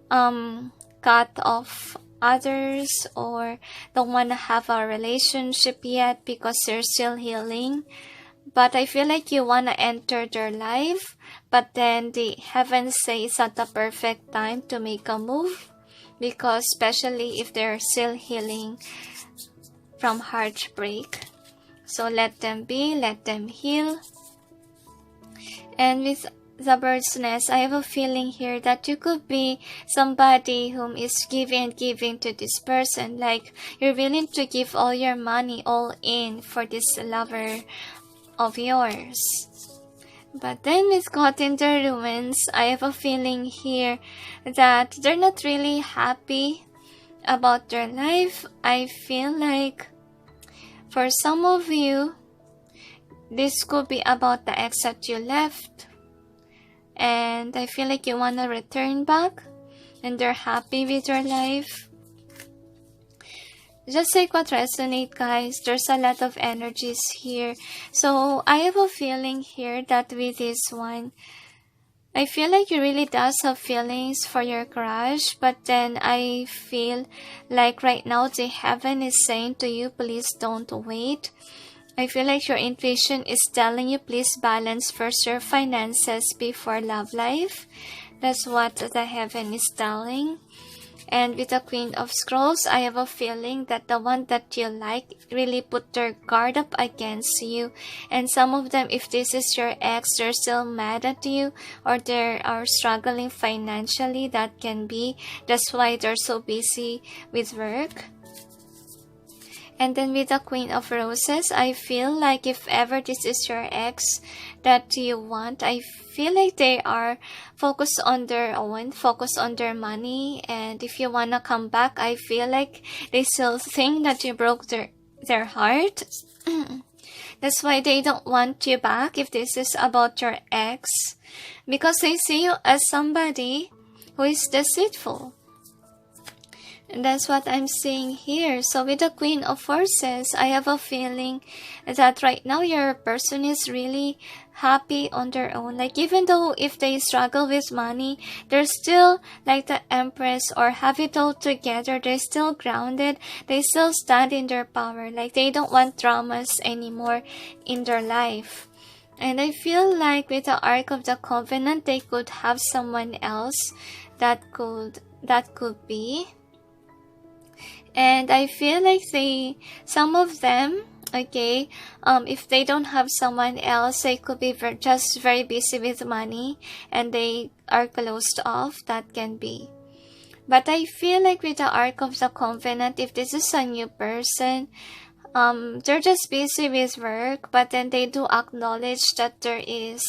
S1: cut off others, or don't want to have a relationship yet because they're still healing. But I feel like you want to enter their life, but then the heavens say it's not the perfect time to make a move, because especially if they're still healing from heartbreak. So let them be, let them heal. And with the bird's nest, I have a feeling here that you could be somebody whom is giving to this person. Like you're willing to give all your money all in for this lover of yours. But then with caught in the ruins, I have a feeling here that they're not really happy about their life. I feel like for some of you, this could be about the ex that you left. And I feel like you want to return back and they're happy with your life. just take what resonates, guys. There's a lot of energies here. So I have a feeling here that with this one, I feel like you really does have feelings for your crush, but then I feel like right now the heaven is saying to you, please don't wait. I feel like your intuition is telling you, please balance first your finances before love life. That's what the heaven is telling. And with the Queen of Scrolls, I have a feeling that the one that you like really put their guard up against you. And some of them, if this is your ex, they're still mad at you or they are struggling financially. That can be. That's why they're so busy with work. And then with the Queen of Roses, I feel like if ever this is your ex that you want, I feel like they are focused on their own, focused on their money. And if you want to come back, I feel like they still think that you broke their heart. That's why they don't want you back if this is about your ex. Because they see you as somebody who is deceitful. And that's what I'm seeing here. So with the Queen of Forces, I have a feeling that right now your person is really happy on their own. Like even though if they struggle with money, they're still like the Empress or have it all together. They're still grounded. They still stand in their power. Like they don't want dramas anymore in their life. And I feel like with the Ark of the Covenant, they could have someone else that could be. And I feel like some of them, okay, if they don't have someone else, they could be just very busy with money and they are closed off. That can be. But I feel like with the Ark of the Covenant, if this is a new person, they're just busy with work, but then they do acknowledge that there is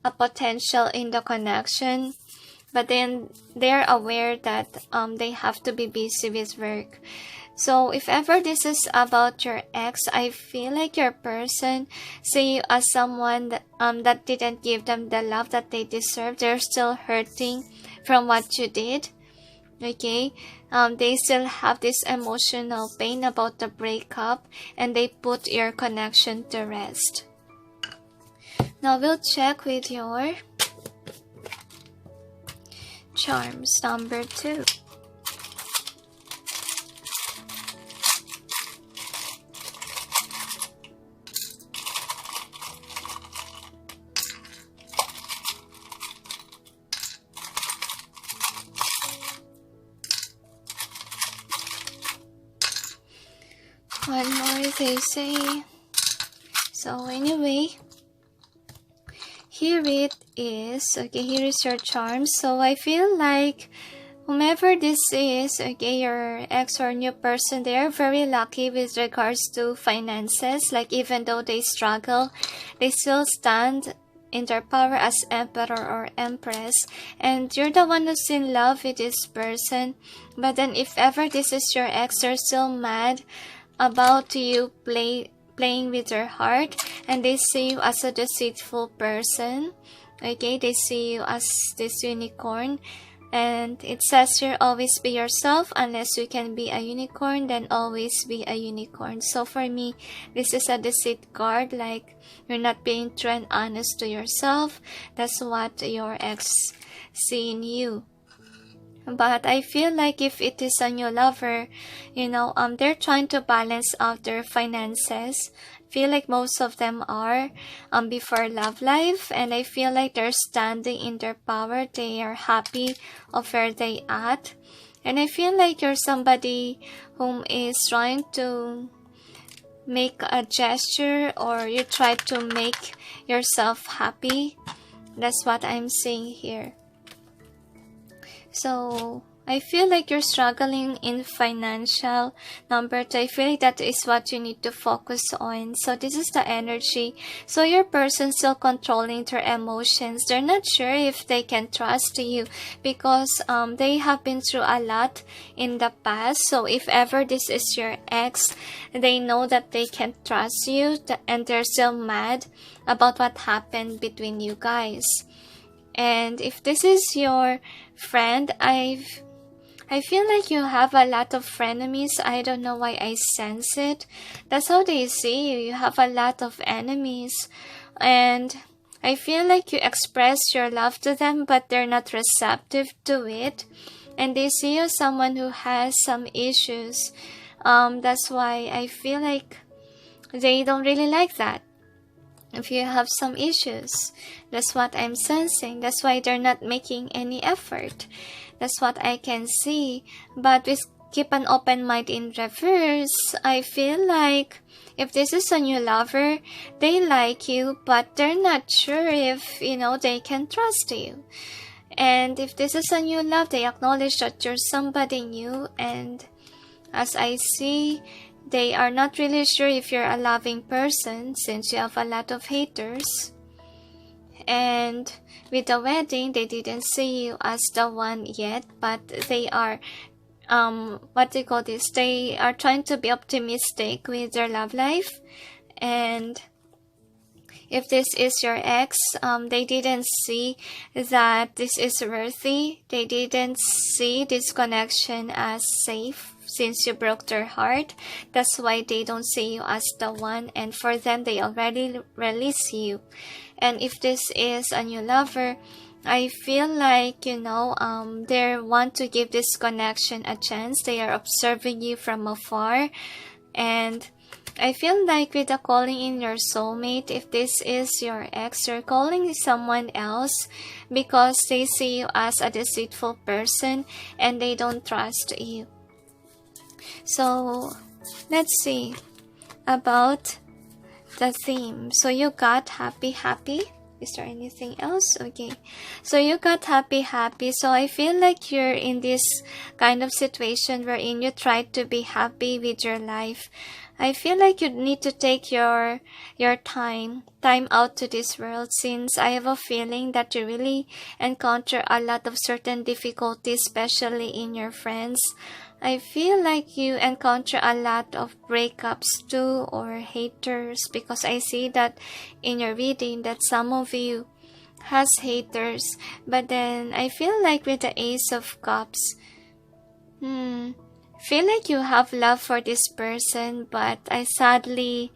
S1: a potential in the connection. But then they're aware that they have to be busy with work. So if ever this is about your ex, I feel like your person see you as someone that didn't give them the love that they deserve. They're still hurting from what you did. Okay, they still have this emotional pain about the breakup, and they put your connection to rest. Now we'll check with your charms number 2. One more, they say. So anyway, here it is. Okay, here is your charm. So I feel like whomever this is, okay, your ex or new person, they are very lucky with regards to finances. Like even though they struggle, they still stand in their power as emperor or empress, and you're the one who's in love with this person. But then if ever this is your ex, they're still mad about you playing with their heart, and they see you as a deceitful person. Okay, they see you as this unicorn, and it says here, always be yourself. Unless you can be a unicorn, then always be a unicorn. So for me, this is a deceit card, like you're not being true and honest to yourself. That's what your ex see in you. But I feel like if it is a new lover, they're trying to balance out their finances. Feel like most of them are before love life, and I feel like they're standing in their power. They are happy of where they at, and I feel like you're somebody whom is trying to make a gesture, or you try to make yourself happy. That's what I'm seeing here. So I feel like you're struggling in financial number 2. I feel like that is what you need to focus on. So this is the energy. So your person still controlling their emotions. They're not sure if they can trust you because they have been through a lot in the past. So if ever this is your ex, they know that they can't trust you, and they're still mad about what happened between you guys. And if this is your friend, I I feel like you have a lot of frenemies. I don't know why I sense it. That's how they see you. You have a lot of enemies. And I feel like you express your love to them, but they're not receptive to it. And they see you as someone who has some issues. That's why I feel like they don't really like that. If you have some issues, that's what I'm sensing. That's why they're not making any effort. That's what I can see. But with keep an open mind in reverse, I feel like if this is a new lover, they like you, but they're not sure if, they can trust you. And if this is a new love, they acknowledge that you're somebody new. And as I see, they are not really sure if you're a loving person since you have a lot of haters. And with the wedding, they didn't see you as the one yet, but they are, they are trying to be optimistic with their love life. And if this is your ex, they didn't see that this is worthy. They didn't see this connection as safe since you broke their heart. That's why they don't see you as the one. And for them, they already release you. And if this is a new lover, I feel like, they want to give this connection a chance. They are observing you from afar. And I feel like with the calling in your soulmate, if this is your ex, you're calling someone else because they see you as a deceitful person and they don't trust you. So, let's see about the theme. So, you got happy. Is there anything else? Okay. So, you got happy. So, I feel like you're in this kind of situation wherein you try to be happy with your life. I feel like you need to take your time out to this world, since I have a feeling that you really encounter a lot of certain difficulties, especially in your friends. I feel like you encounter a lot of breakups too, or haters, because I see that in your reading that some of you has haters. But then I feel like with the Ace of Cups, feel like you have love for this person, but sadly,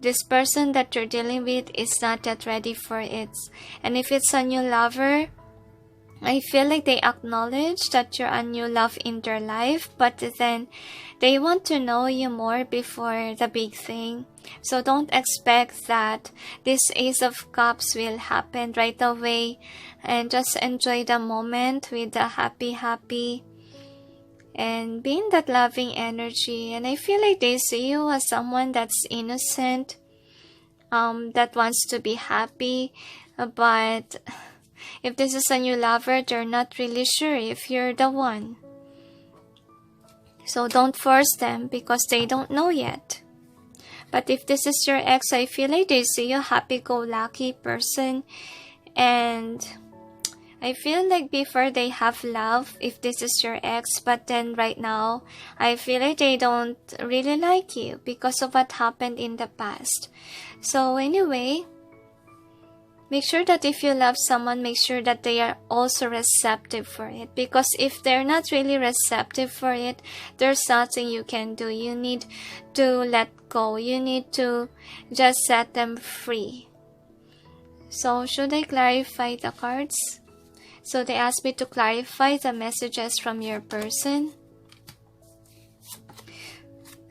S1: this person that you're dealing with is not yet ready for it. And if it's a new lover, I feel like they acknowledge that you're a new love in their life, but then they want to know you more before the big thing. So don't expect that this Ace of Cups will happen right away, and just enjoy the moment with the happy and be in that loving energy. And I feel like they see you as someone that's innocent, that wants to be happy, but if this is a new lover, they're not really sure if you're the one. So don't force them because they don't know yet. But if this is your ex, I feel like they see you a happy-go-lucky person. And I feel like before they have love, if this is your ex, but then right now, I feel like they don't really like you because of what happened in the past. So anyway, make sure that if you love someone, make sure that they are also receptive for it. Because if they're not really receptive for it, there's nothing you can do. You need to let go. You need to just set them free. So, should I clarify the cards? So, they asked me to clarify the messages from your person.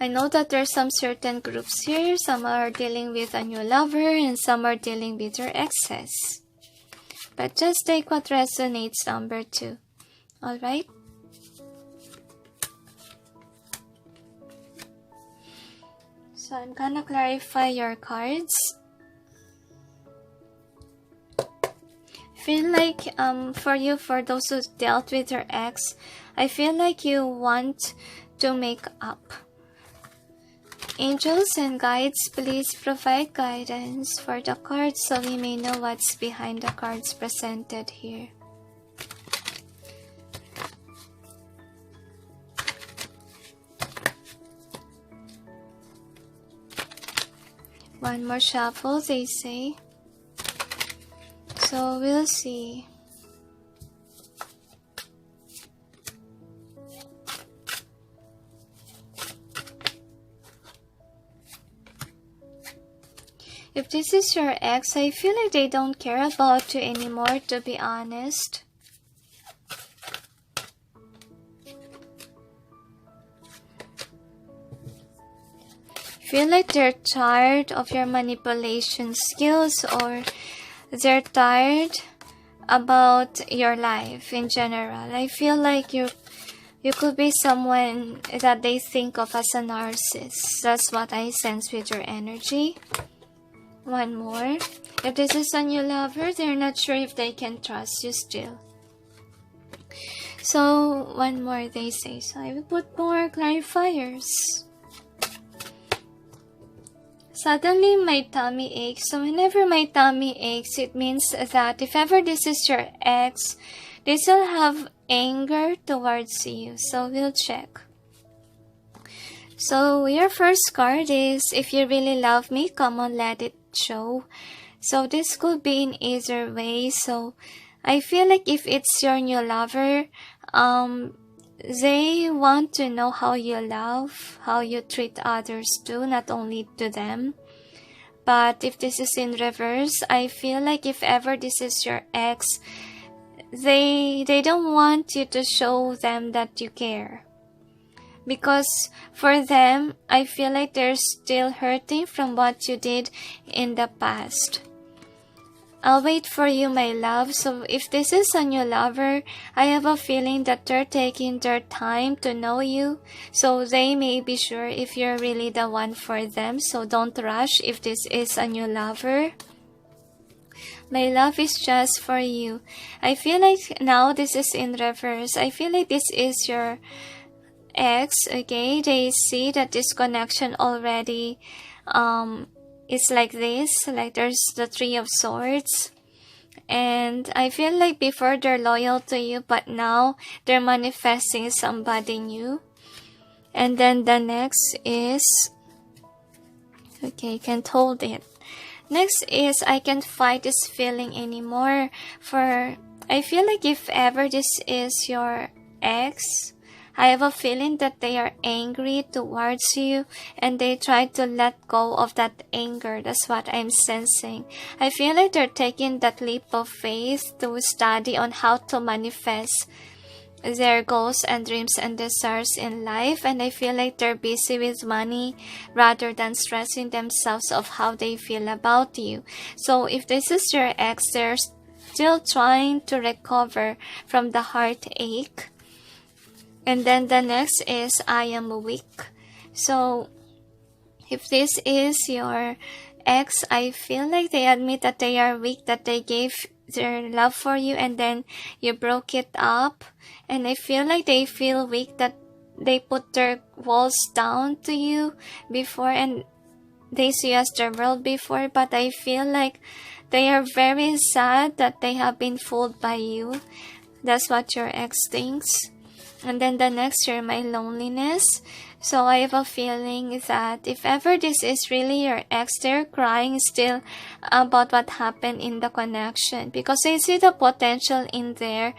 S1: I know that there's some certain groups here. Some are dealing with a new lover and some are dealing with your exes. But just take what resonates, number 2. Alright? So I'm gonna clarify your cards. Feel like for those who dealt with your ex, I feel like you want to make up. Angels and guides, please provide guidance for the cards so we may know what's behind the cards presented here. One more shuffle, they say. So we'll see. If this is your ex, I feel like they don't care about you anymore, to be honest. Feel like they're tired of your manipulation skills, or they're tired about your life in general. I feel like you could be someone that they think of as a narcissist. That's what I sense with your energy. One more. If this is a new lover, they're not sure if they can trust you still. So, one more they say. So, I will put more clarifiers. Suddenly, my tummy aches. So, whenever my tummy aches, it means that if ever this is your ex, they still have anger towards you. So, we'll check. So, your first card is, if you really love me, come on, let it show. So, this could be in either way. So, I feel like if it's your new lover, they want to know how you love, how you treat others too, not only to them. But if this is in reverse, I feel like if ever this is your ex, they don't want you to show them that you care. Because for them, I feel like they're still hurting from what you did in the past. I'll wait for you, my love. So if this is a new lover, I have a feeling that they're taking their time to know you. So they may be sure if you're really the one for them. So don't rush if this is a new lover. My love is just for you. I feel like now this is in reverse. I feel like this is your ex, okay? They see that this connection already it's like this, like there's the Three of Swords, and I feel like before they're loyal to you, but now they're manifesting somebody new. And then the next is, okay, can't hold it. Next is, I can't fight this feeling anymore. For I feel like if ever this is your ex, I have a feeling that they are angry towards you and they try to let go of that anger. That's what I'm sensing. I feel like they're taking that leap of faith to study on how to manifest their goals and dreams and desires in life. And I feel like they're busy with money rather than stressing themselves of how they feel about you. So if this is your ex, they're still trying to recover from the heartache. And then the next is, I am weak. So, if this is your ex, I feel like they admit that they are weak, that they gave their love for you and then you broke it up. And I feel like they feel weak, that they put their walls down to you before and they see you as their world before. But I feel like they are very sad that they have been fooled by you. That's what your ex thinks. And then the next year, my loneliness. So I have a feeling that if ever this is really your ex, they're crying still about what happened in the connection. Because I see the potential in there.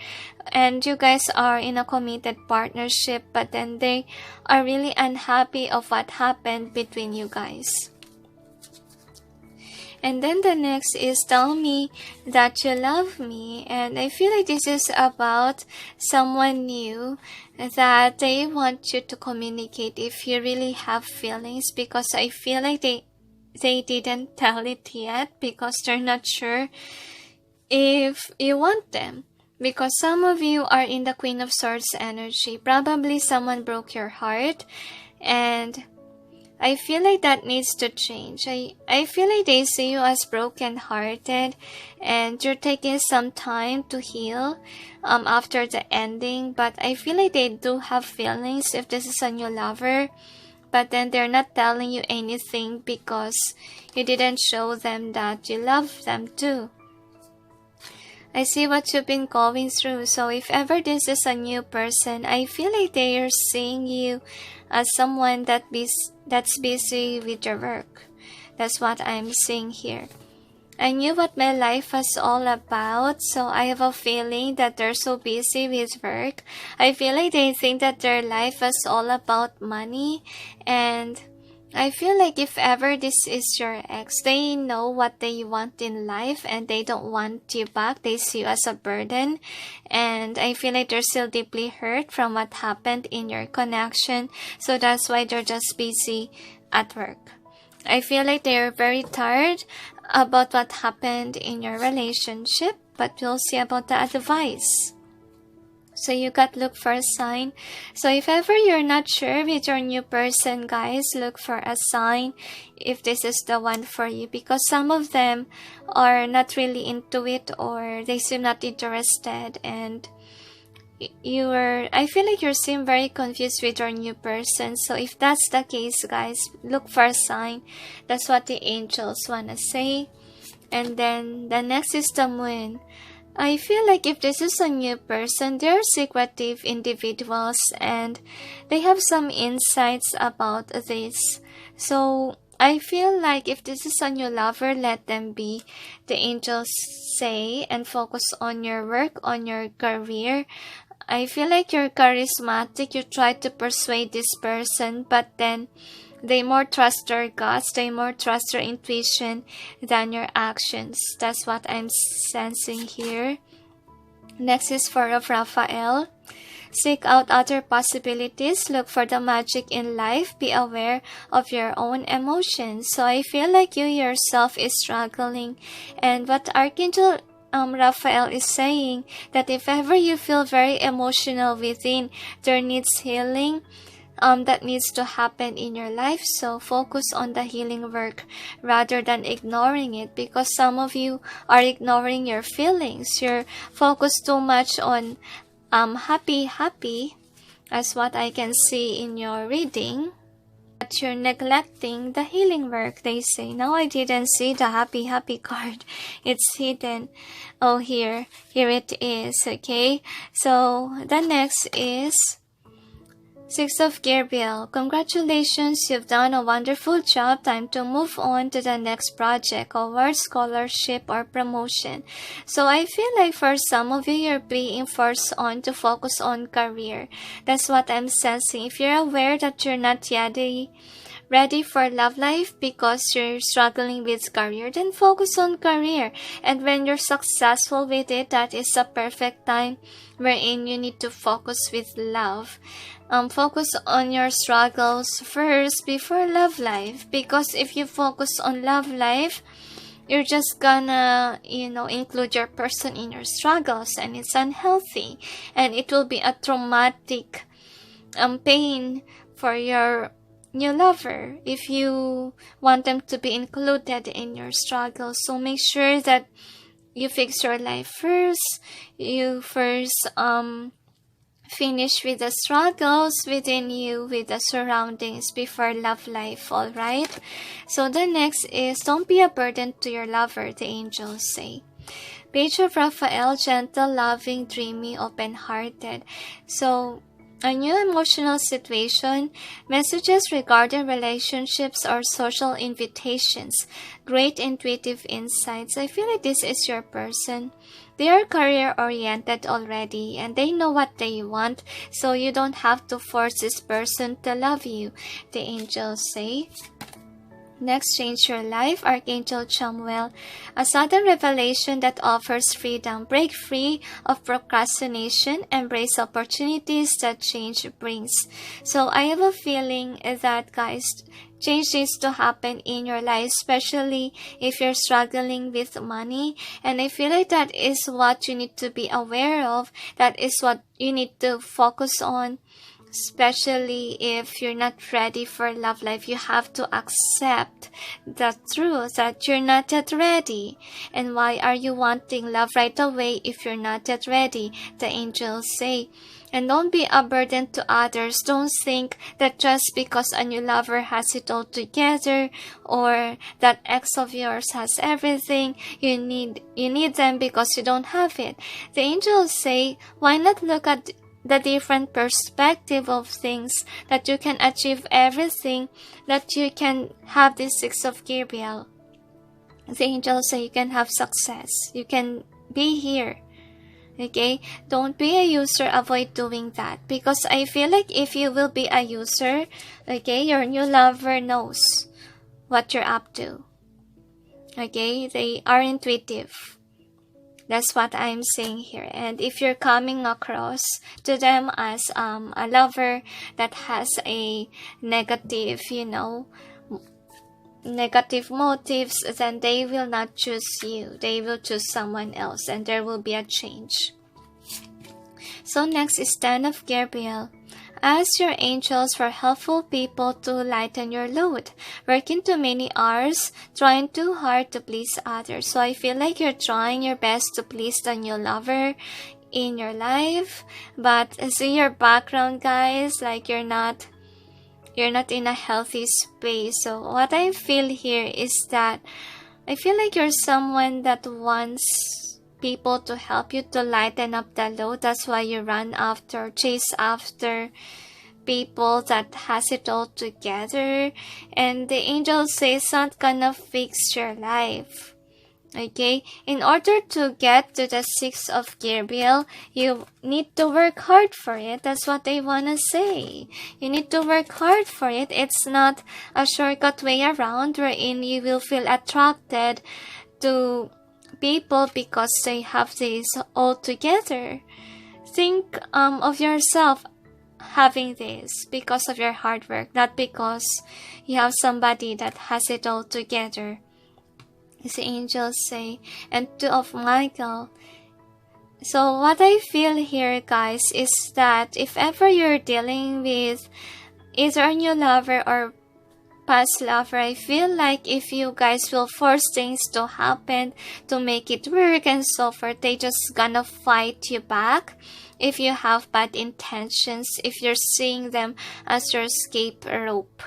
S1: And you guys are in a committed partnership. But then they are really unhappy of what happened between you guys. And then the next is, tell me that you love me. And I feel like this is about someone new that they want you to communicate if you really have feelings. Because I feel like they didn't tell it yet because they're not sure if you want them. Because some of you are in the Queen of Swords energy. Probably someone broke your heart and I feel like that needs to change. I feel like they see you as broken-hearted and you're taking some time to heal after the ending. But I feel like they do have feelings if this is a new lover. But then they're not telling you anything because you didn't show them that you love them too. I see what you've been going through. So if ever this is a new person, I feel like they are seeing you as someone that's busy with your work. That's what I'm seeing here. I knew what my life was all about, so I have a feeling that they're so busy with work. I feel like they think that their life was all about money, and I feel like if ever this is your ex, they know what they want in life and they don't want you back. They see you as a burden. And I feel like they're still deeply hurt from what happened in your connection. So that's why they're just busy at work. I feel like they're very tired about what happened in your relationship. But we'll see about the advice. So you got look for a sign. So if ever you're not sure with your new person, guys, look for a sign if this is the one for you. Because some of them are not really into it or they seem not interested. And I feel like you seem very confused with your new person. So if that's the case, guys, look for a sign. That's what the angels want to say. And then the next is the moon. I feel like if this is a new person, they're secretive individuals and they have some insights about this. So I feel like if this is a new lover, let them be, the angels say, and focus on your work, on your career. I feel like you're charismatic. You try to persuade this person, but then they more trust their guts, they more trust their intuition than your actions. That's what I'm sensing here. Next is for Raphael. Seek out other possibilities. Look for the magic in life. Be aware of your own emotions. So I feel like you yourself is struggling. And what Archangel Raphael is saying, that if ever you feel very emotional within, there needs healing. That needs to happen in your life. So focus on the healing work rather than ignoring it, because some of you are ignoring your feelings. You're focused too much on happy as what I can see in your reading, but you're neglecting the healing work, they say. Now I didn't see the happy card. It's hidden. Oh, here it is. Okay, so the next is Six of Gabriel. Congratulations, you've done a wonderful job. Time to move on to the next project, award, scholarship, or promotion. So I feel like for some of you, you're being forced on to focus on career. That's what I'm sensing. If you're aware that you're not yet ready for love life because you're struggling with career, then focus on career. And when you're successful with it, that is a perfect time wherein you need to focus with love. Focus on your struggles first before love life, because if you focus on love life, you're just gonna include your person in your struggles, and it's unhealthy, and it will be a traumatic pain for your new lover if you want them to be included in your struggles. So make sure that you fix your life first. You first finish with the struggles within you, with the surroundings before love life. All right, so the next is don't be a burden to your lover, the angels say. Page of Raphael, gentle, loving, dreamy, open-hearted. So a new emotional situation, messages regarding relationships or social invitations, great intuitive insights. I feel like this is your person. They are career-oriented already and they know what they want, so you don't have to force this person to love you, the angels say. Next, change your life, Archangel Chamuel. A sudden revelation that offers freedom. Break free of procrastination. Embrace opportunities that change brings. So I have a feeling that, guys, change needs to happen in your life, especially if you're struggling with money. And I feel like that is what you need to be aware of. That is what you need to focus on. Especially if you're not ready for love life, you have to accept the truth that you're not yet ready. And why are you wanting love right away if you're not yet ready? The angels say. And don't be a burden to others. Don't think that just because a new lover has it all together or that ex of yours has everything, you need them because you don't have it. The angels say, why not look at the different perspective of things, that you can achieve everything, that you can have this Six of Gabriel. The angels say you can have success. You can be here. Okay, don't be a user, avoid doing that, because I feel like if you will be a user, okay, your new lover knows what you're up to. Okay, they are intuitive. That's what I'm saying here. And if you're coming across to them as a lover that has a negative, negative motives, then they will not choose you. They will choose someone else, and there will be a change. So next is 10 of Gabriel. Ask your angels for helpful people to lighten your load. Working too many hours, trying too hard to please others. So I feel like you're trying your best to please the new lover in your life, but see your background, guys, like you're not in a healthy space. So what I feel here is that I feel like you're someone that wants people to help you to lighten up the load. That's why you chase after people that has it all together. And the angel says it's not gonna fix your life. Okay, in order to get to the 6 of Gabriel, you need to work hard for it. That's what they want to say. You need to work hard for it. It's not a shortcut way around wherein you will feel attracted to people because they have this all together. Think of yourself having this because of your hard work, not because you have somebody that has it all together. As the angels say. And 2 of Michael. So what I feel here, guys, is that if ever you're dealing with either a new lover or past lover, I feel like if you guys will force things to happen to make it work and so forth, they just gonna fight you back. If you have bad intentions, if you're seeing them as your escape rope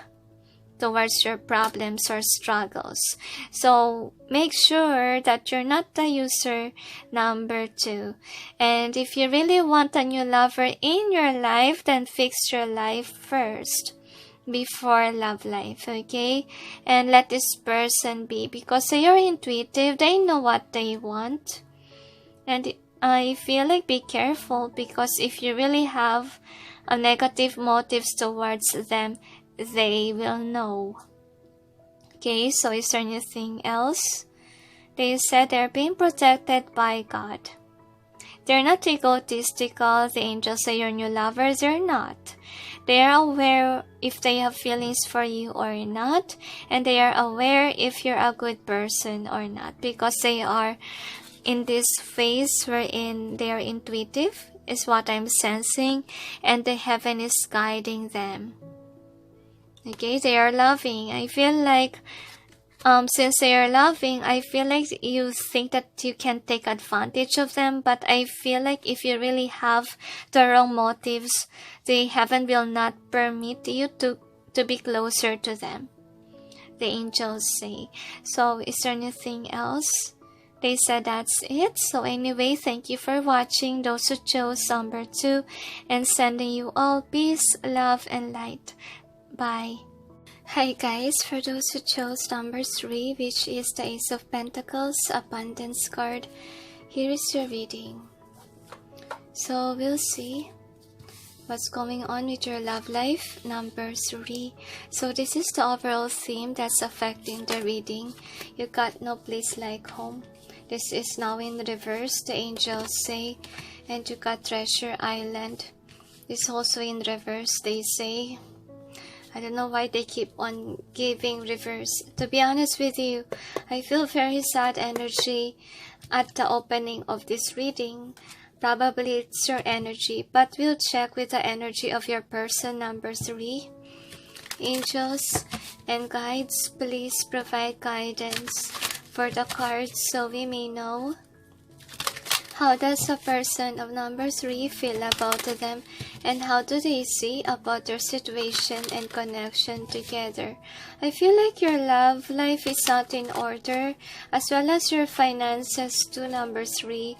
S1: towards your problems or struggles. So make sure that you're not the user number 2. And if you really want a new lover in your life, then fix your life first before love life, okay? And let this person be, because they are intuitive, they know what they want. And I feel like be careful, because if you really have a negative motives towards them, they will know. Okay, so is there anything else? They said they're being protected by God. They're not egotistical. The angels say your new lovers, they're not. They are aware if they have feelings for you or not, and they are aware if you're a good person or not, because they are in this phase wherein they are intuitive, is what I'm sensing, and the heaven is guiding them. Okay, they are loving. I feel like since they are loving, I feel like you think that you can take advantage of them, but I feel like if you really have the wrong motives, the heaven will not permit you to be closer to them, the angels say. So is there anything else? They said that's it. So anyway, thank you for watching, those who chose number 2, and sending you all peace, love, and light. Bye. Hi guys, for those who chose number 3, which is the Ace of Pentacles, Abundance card, here is your reading. So we'll see what's going on with your love life, number 3. So this is the overall theme that's affecting the reading. You got no place like home. This is now in reverse, the angels say. And you got Treasure Island. This also in reverse, they say. I don't know why they keep on giving reverse. To be honest with you, I feel very sad energy at the opening of this reading. Probably it's your energy, but we'll check with the energy of your person, number 3. Angels and guides, please provide guidance for the cards so we may know. How does the person of number 3 feel about them, and how do they see about their situation and connection together? I feel like your love life is not in order, as well as your finances too, number 3.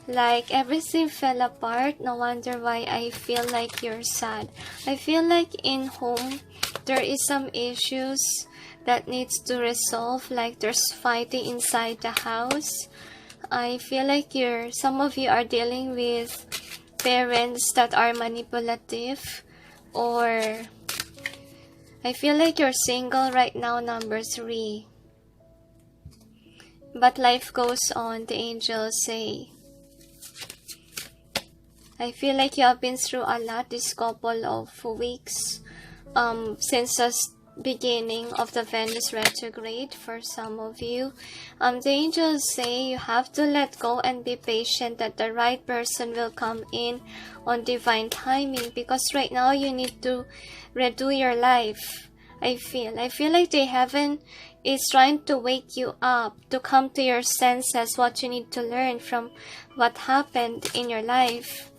S1: Like everything fell apart. No wonder why I feel like you're sad. I feel like in home there is some issues that needs to resolve, like there's fighting inside the house. I feel like some of you are dealing with parents that are manipulative, or I feel like you're single right now, number 3. But life goes on, the angels say. I feel like you have been through a lot this couple of weeks, since the beginning of the Venus retrograde for some of you. The angels say you have to let go and be patient that the right person will come in on divine timing, because right now you need to redo your life. I feel like the heaven is trying to wake you up, to come to your senses, what you need to learn from what happened in your life.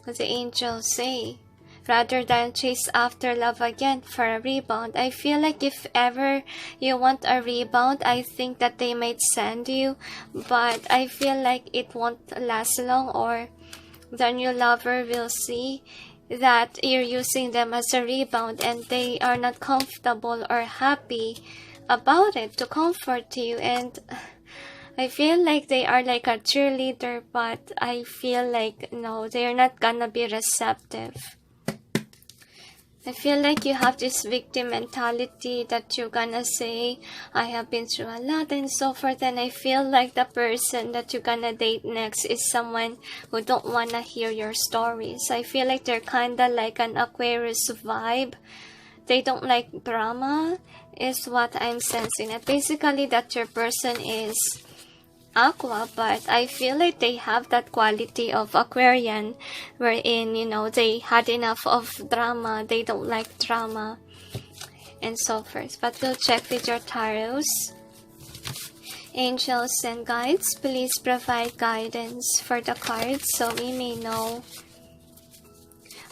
S1: The angels say, rather than chase after love again for a rebound. I feel like if ever you want a rebound, I think that they might send you, but I feel like it won't last long, or the new lover will see that you're using them as a rebound and they are not comfortable or happy about it to comfort you. And I feel like they are like a cheerleader, but I feel like no, they're not gonna be receptive. I feel like you have this victim mentality that you're gonna say, I have been through a lot and so forth, and I feel like the person that you're gonna date next is someone who don't wanna hear your stories. I feel like they're kinda like an Aquarius vibe. They don't like drama, is what I'm sensing. And basically that your person is Aqua, but I feel like they have that quality of Aquarian, wherein, you know, they had enough of drama, they don't like drama, and so forth. But we'll check with your tarots. Angels and guides, please provide guidance for the cards so we may know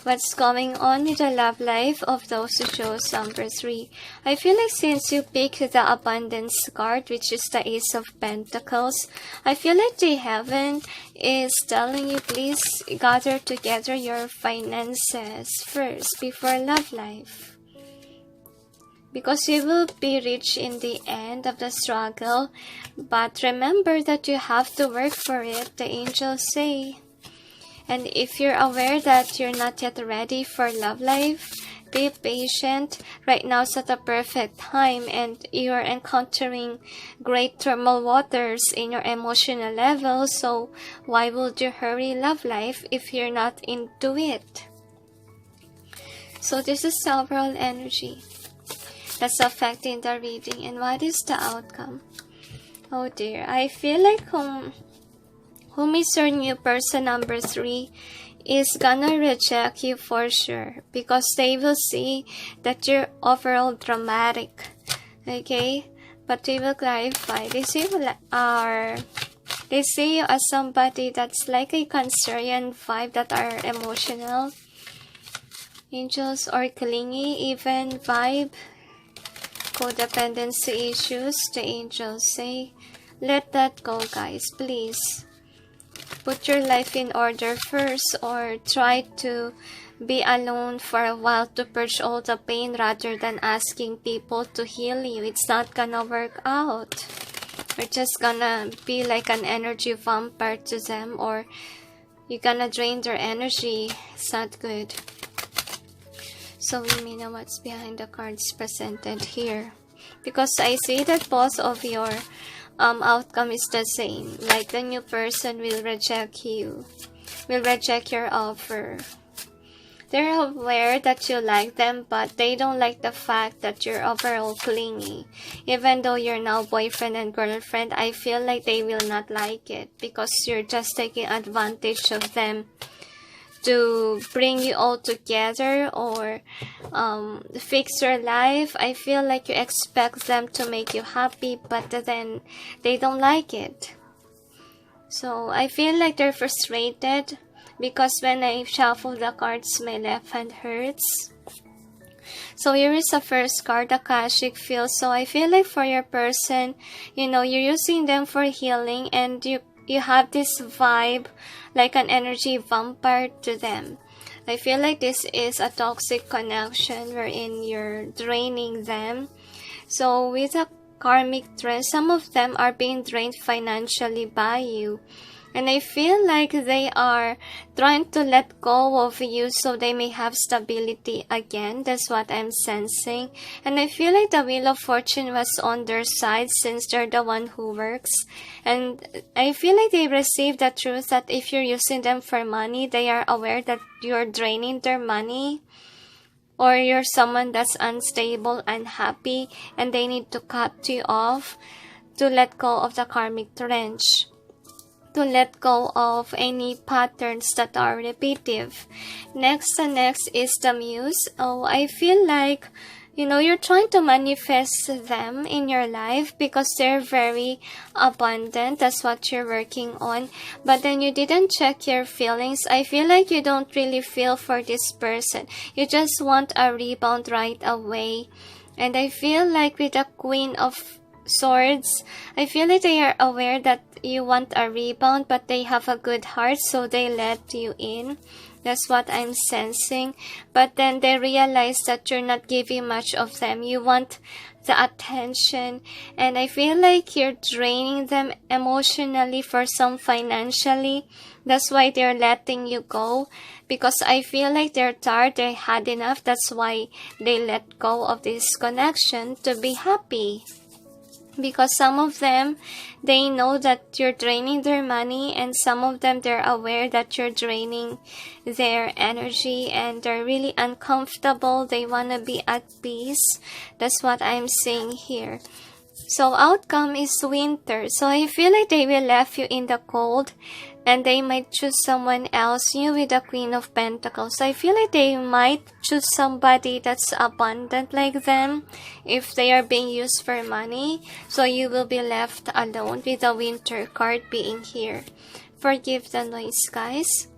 S1: what's going on in the love life of those who chose number 3. I feel like since you picked the abundance card, which is the Ace of Pentacles, I feel like the heaven is telling you, please gather together your finances first before love life, because you will be rich in the end of the struggle. But remember that you have to work for it, the angels say. And if you're aware that you're not yet ready for love life, be patient. Right now is at the perfect time, and you're encountering great thermal waters in your emotional level. So why would you hurry love life if you're not into it? So this is several energy that's affecting the reading. And what is the outcome? Oh dear, I feel like whom is your new person number 3 is gonna reject you for sure, because they will see that you're overall dramatic. Okay, but we will clarify. They see you as somebody that's like a Cancerian vibe, that are emotional, angels, or clingy even vibe, codependency issues. The angels say, let that go, guys, please. Put your life in order first, or try to be alone for a while to purge all the pain rather than asking people to heal you. It's not gonna work out. You're just gonna be like an energy vampire to them, or you're gonna drain their energy. It's not good. So we may know what's behind the cards presented here, because I see that both of your outcome is the same. Like the new person will reject you, will reject your offer. They're aware that you like them, but they don't like the fact that you're overall clingy. Even though you're now boyfriend and girlfriend, I feel like they will not like it, because you're just taking advantage of them to bring you all together, or fix your life. I feel like you expect them to make you happy, but then they don't like it. So I feel like they're frustrated, because when I shuffle the cards, my left hand hurts. So here is the first card, Akashic Field. So I feel like for your person, you know, you're using them for healing, and you have this vibe like an energy vampire to them. I feel like this is a toxic connection wherein you're draining them. So with the karmic drain. Some of them are being drained financially by you. And I feel like they are trying to let go of you so they may have stability again. That's what I'm sensing. And I feel like the Wheel of Fortune was on their side since they're the one who works. And I feel like they received the truth that if you're using them for money, they are aware that you're draining their money. Or you're someone that's unstable, unhappy, and they need to cut you off to let go of the karmic trench. To let go of any patterns that are repetitive. Next is the Muse. Oh, I feel like, you're trying to manifest them in your life because they're very abundant. That's what you're working on. But then you didn't check your feelings. I feel like you don't really feel for this person. You just want a rebound right away. And I feel like with the Queen of Swords, I feel like they are aware that you want a rebound, but they have a good heart, so they let you in. That's what I'm sensing. But then they realize that you're not giving much of them. You want the attention, and I feel like you're draining them emotionally, for some financially. That's why they're letting you go, because I feel like they're tired, they had enough. That's why they let go of this connection to be happy. Because some of them, they know that you're draining their money, and some of them, they're aware that you're draining their energy, and they're really uncomfortable. They want to be at peace. That's what I'm seeing here. So outcome is winter. So I feel like they will left you in the cold, and they might choose someone else. You with the Queen of Pentacles, I feel like they might choose somebody that's abundant like them if they are being used for money. So you will be left alone with the winter card being here. Forgive the noise, guys.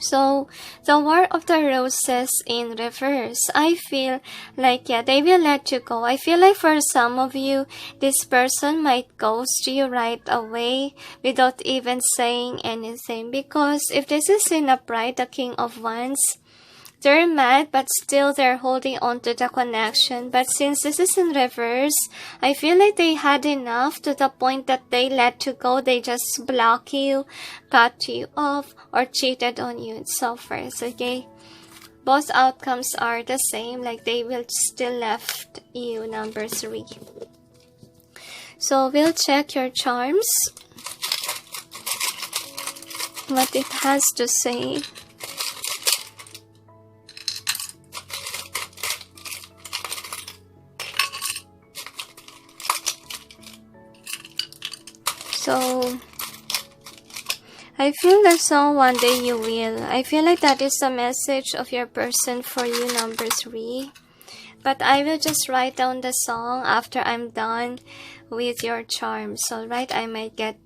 S1: So, the War of the Roses in reverse. I feel like, they will let you go. I feel like for some of you, this person might ghost you right away without even saying anything. Because if this is in a Pride, the King of Wands, they're mad, but still they're holding on to the connection. But since this is in reverse, I feel like they had enough to the point that they let you go. They just block you, cut you off, or cheated on you and so forth, okay? Both outcomes are the same, like they will still left you, number 3. So we'll check your charms, what it has to say. So, I feel that so one day you will. I feel like that is the message of your person for you, number 3. But I will just write down the song after I'm done with your charms. Alright, I might get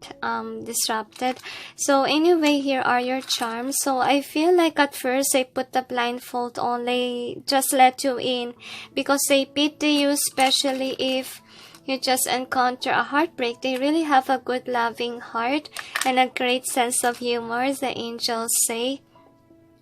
S1: disrupted. So anyway, here are your charms. So I feel like at first they put the blindfold on. They just let you in because they pity you, especially if you just encounter a heartbreak. They really have a good loving heart and a great sense of humor, the angels say.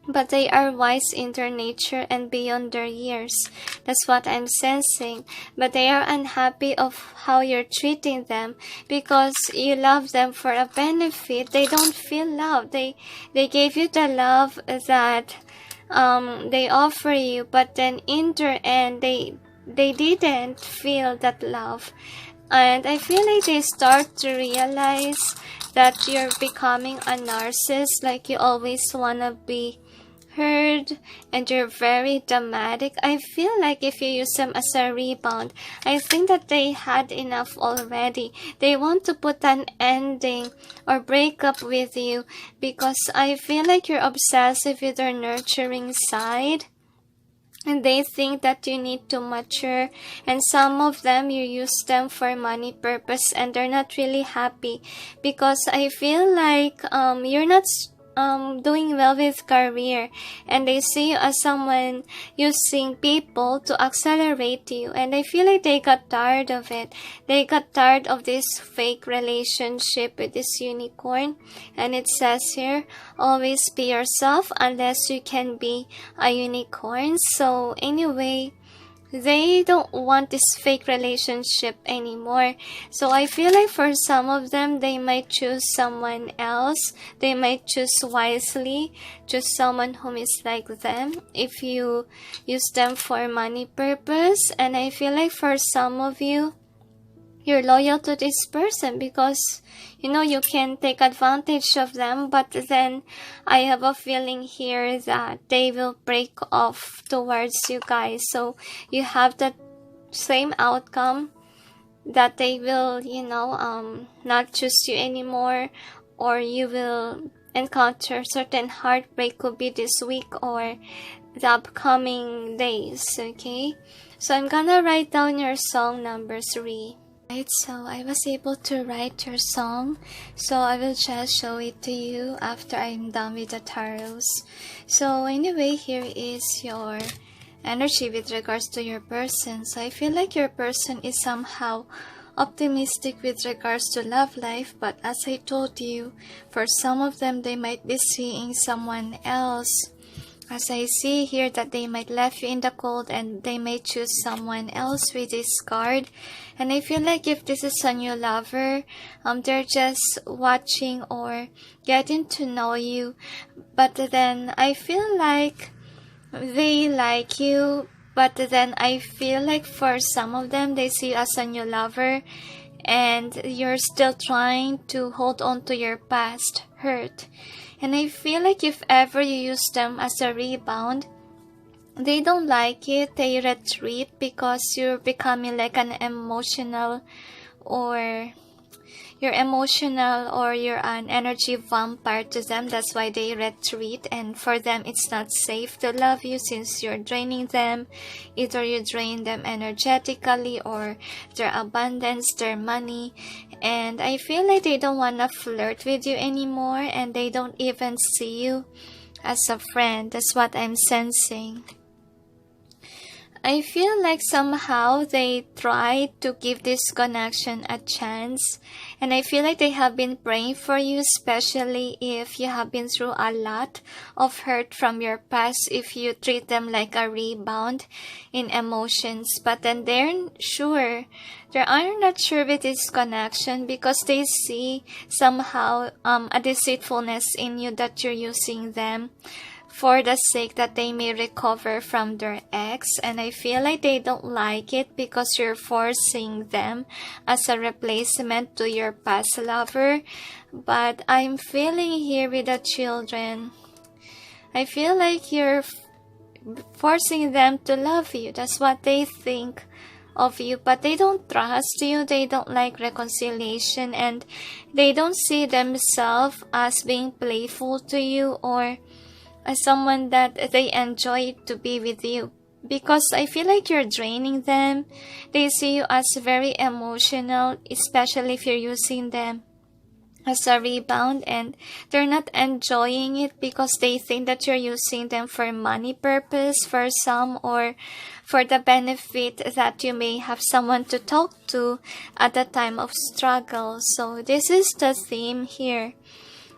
S1: But they are wise in their nature and beyond their years. That's what I'm sensing. But they are unhappy of how you're treating them because you love them for a benefit. They don't feel love. They gave you the love that they offer you, but then in their end, they didn't feel that love. And I feel like they start to realize that you're becoming a narcissist, like you always wanna be heard and you're very dramatic. I feel like if you use them as a rebound, I think that they had enough already. They want to put an ending or break up with you because I feel like you're obsessive with their nurturing side. And they think that you need to mature, and some of them you use them for money purpose and they're not really happy because I feel like you're not doing well with career, and they see you as someone using people to accelerate you, and I feel like they got tired of it. They got tired of this fake relationship with this unicorn. And it says here, always be yourself unless you can be a unicorn. So anyway, they don't want this fake relationship anymore. So I feel like for some of them, they might choose someone else. They might choose wisely, choose someone whom is like them if you use them for money purpose. And I feel like for some of you, you're loyal to this person because you can take advantage of them, but then I have a feeling here that they will break off towards you guys. So you have that same outcome, that they will not choose you anymore, or you will encounter certain heartbreak. Could be this week or the upcoming days. Okay, so I'm gonna write down your song number 3. Right, so I was able to write your song, so I will just show it to you after I'm done with the tarots. So anyway, here is your energy with regards to your person. So I feel like your person is somehow optimistic with regards to love life, but as I told you, for some of them, they might be seeing someone else. As I see here that they might left you in the cold and they may choose someone else with this card. And I feel like if this is a new lover, they're just watching or getting to know you. But then I feel like they like you. But then I feel like for some of them, they see you as a new lover. And you're still trying to hold on to your past hurt. And I feel like if ever you use them as a rebound, they don't like it. They retreat because you're becoming like an emotional or you're an energy vampire to them. That's why they retreat. And for them, it's not safe to love you since you're draining them. Either you drain them energetically or their abundance, their money. And I feel like they don't want to flirt with you anymore. And they don't even see you as a friend. That's what I'm sensing. I feel like somehow they try to give this connection a chance. And I feel like they have been praying for you, especially if you have been through a lot of hurt from your past, if you treat them like a rebound in emotions. But then they are not sure with this connection because they see somehow a deceitfulness in you, that you're using them for the sake that they may recover from their ex. And I feel like they don't like it because you're forcing them as a replacement to your past lover. But I'm feeling here with the children, I feel like you're forcing them to love you. That's what they think of you, but they don't trust you. They don't like reconciliation, and they don't see themselves as being playful to you or as someone that they enjoy to be with you, because I feel like you're draining them. They see you as very emotional, especially if you're using them as a rebound, and they're not enjoying it because they think that you're using them for money purpose for some, or for the benefit that you may have someone to talk to at the time of struggle. So this is the theme here.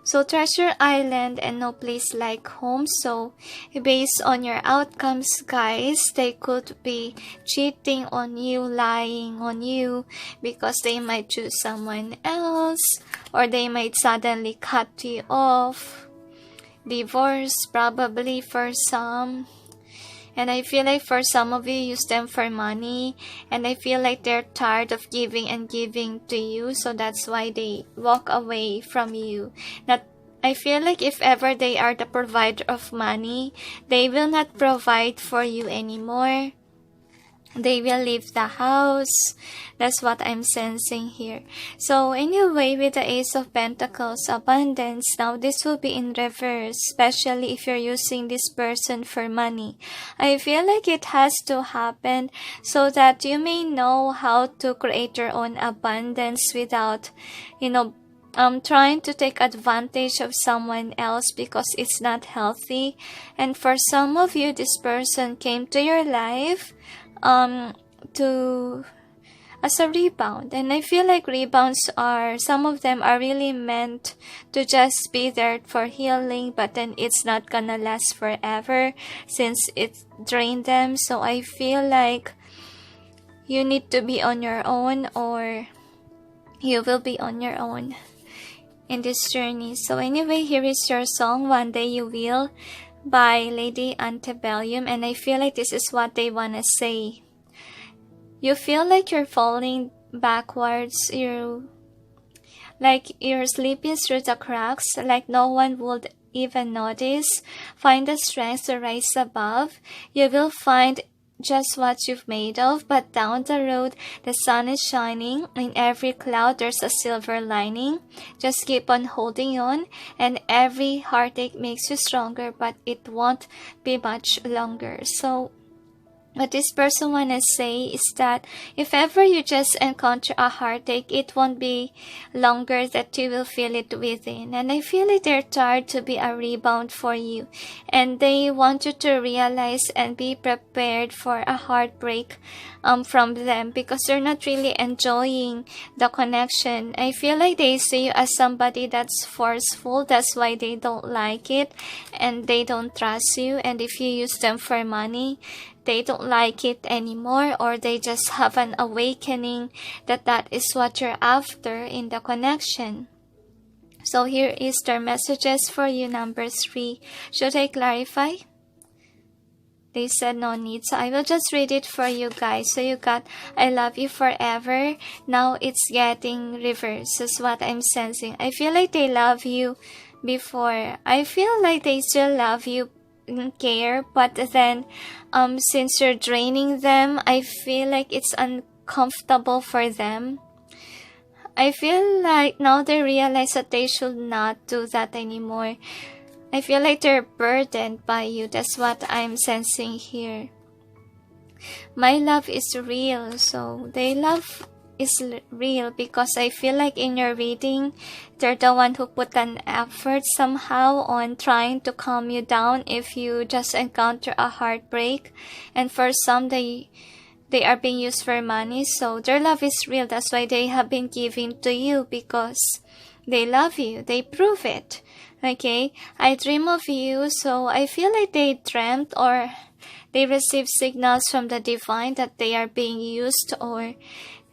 S1: So Treasure Island and no place like home. So based on your outcomes, guys, they could be cheating on you, lying on you, because they might choose someone else, or they might suddenly cut you off. Divorce probably for some. And I feel like for some of you, use them for money. And I feel like they're tired of giving and giving to you. So that's why they walk away from you. I feel like if ever they are the provider of money, they will not provide for you anymore. They will leave the house. That's what I'm sensing here. So anyway, with the Ace of Pentacles, abundance, now this will be in reverse, especially if you're using this person for money. I feel like it has to happen so that you may know how to create your own abundance without, trying to take advantage of someone else, because it's not healthy. And for some of you, this person came to your life as a rebound, and I feel like rebounds some of them are really meant to just be there for healing, but then it's not gonna last forever since it drained them. So I feel like you need to be on your own, or you will be on your own in this journey. So anyway, here is your song, One Day You Will, by Lady Antebellum. And I feel like this is what they want to say. You feel like you're falling backwards, like you're slipping through the cracks, like no one would even notice. Find the strength to rise above. You will find just what you've made of, but down the road the sun is shining. In every cloud there's a silver lining. Just keep on holding on, and every heartache makes you stronger, but it won't be much longer. So what this person wanna say is that if ever you just encounter a heartache, it won't be longer that you will feel it within. And I feel like they're tired to be a rebound for you, and they want you to realize and be prepared for a heartbreak from them, because they're not really enjoying the connection. I feel like they see you as somebody that's forceful. That's why they don't like it, and they don't trust you. And if you use them for money, they don't like it anymore, or they just have an awakening that that is what you're after in the connection. So here is their messages for you, number 3. Should I clarify? They said no need, so I will just read it for you guys. So you got I love you forever. Now it's getting reversed, is what I'm sensing. I feel like they love you before. I feel like they still love you and care, but then since you're draining them, I feel like it's uncomfortable for them. I feel like now they realize that they should not do that anymore. I feel like they're burdened by you. That's what I'm sensing here. My love is real. So they love is real, because I feel like in your reading, they're the one who put an effort somehow on trying to calm you down if you just encounter a heartbreak. And for some, they are being used for money. So their love is real. That's why they have been giving to you, because they love you. They prove it. Okay, I dream of you. So I feel like they dreamt, or they received signals from the divine that they are being used, or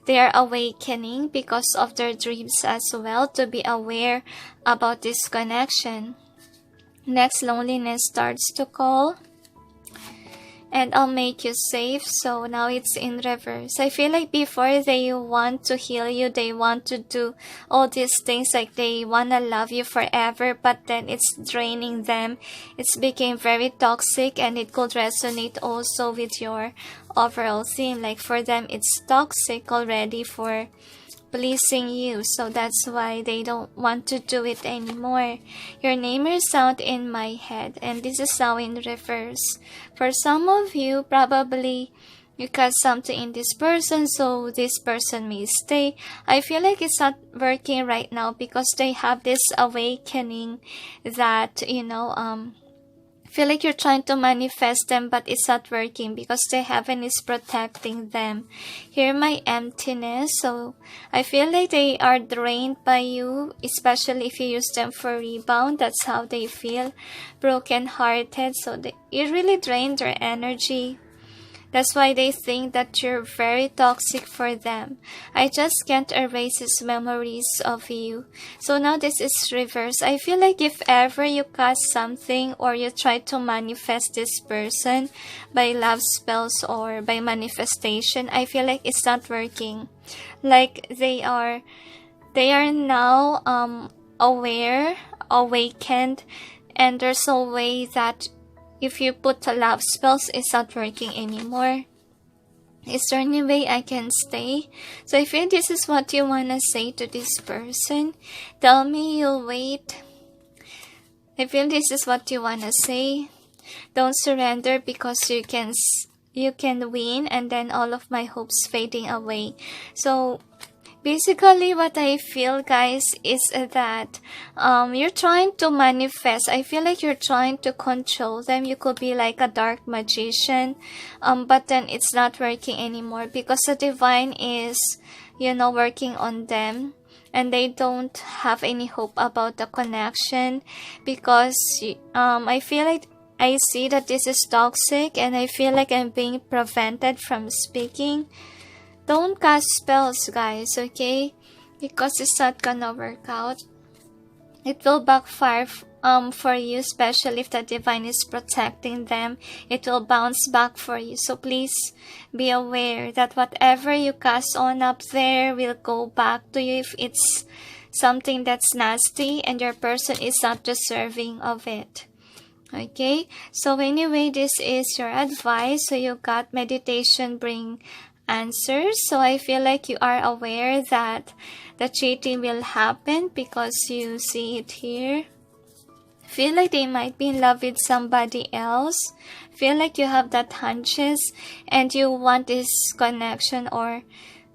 S1: they are awakening because of their dreams as well, to be aware about this connection. Next, loneliness starts to call. And I'll make you safe. So now it's in reverse. I feel like before they want to heal you, they want to do all these things, like they want to love you forever, but then it's draining them. It's became very toxic, and it could resonate also with your overall theme. Like for them, it's toxic already for pleasing you, so that's why they don't want to do it anymore. Your name is sound in my head, and this is now in reverse. For some of you, probably you got something in this person, so this person may stay. I feel like it's not working right now, because they have this awakening that, feel like you're trying to manifest them, but it's not working, because the heaven is protecting them. Here, my emptiness. So I feel like they are drained by you, especially if you use them for rebound. That's how they feel, broken hearted. So you really drain their energy. That's why they think that you're very toxic for them. I just can't erase these memories of you. So now this is reverse. I feel like if ever you cast something, or you try to manifest this person by love spells or by manifestation, I feel like it's not working. Like they are now aware, awakened, and there's no way that if you put a love spells, it's not working anymore. Is there any way I can stay? So I feel this is what you want to say to this person. Tell me you'll wait. I feel this is what you want to say. Don't surrender, because you can win, and then all of my hopes fading away. So basically, what I feel, guys, is that you're trying to manifest. I feel like you're trying to control them. You could be like a dark magician, but then it's not working anymore, because the divine is, working on them, and they don't have any hope about the connection, because I feel like I see that this is toxic, and I feel like I'm being prevented from speaking. don't cast spells, guys, okay? Because it's not gonna work out. It will backfire for you, especially if the divine is protecting them. It will bounce back for you. So please be aware that whatever you cast on up there will go back to you if it's something that's nasty and your person is not deserving of it. Okay, so anyway, this is your advice. So you got meditation bring answers. So I feel like you are aware that the cheating will happen because you see it here. Feel like they might be in love with somebody else. Feel like you have that hunches and you want this connection, or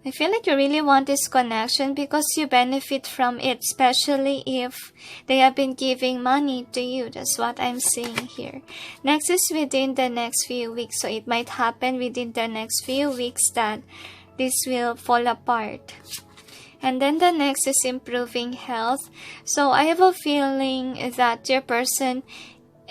S1: I feel like you really want this connection because you benefit from it, especially if they have been giving money to you. That's what I'm seeing here. Next is within the next few weeks. So it might happen within the next few weeks that this will fall apart. And then the next is improving health. So I have a feeling that your person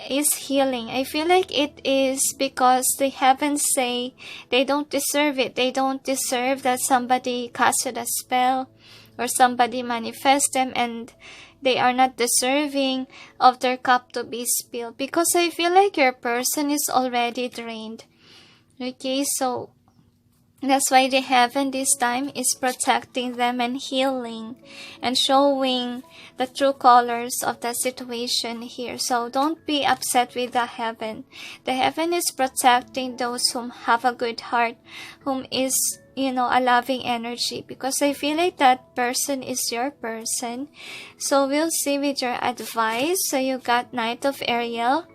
S1: is healing. I feel like it is because the heavens say they don't deserve it. They don't deserve that somebody casted a spell or somebody manifest them, and they are not deserving of their cup to be spilled, because I feel like your person is already drained. Okay, so that's why the heaven this time is protecting them and healing and showing the true colors of the situation here. So don't be upset with the heaven. The heaven is protecting those whom have a good heart, whom is, a loving energy, because I feel like that person is your person. So we'll see with your advice. So you got Knight of Ariel.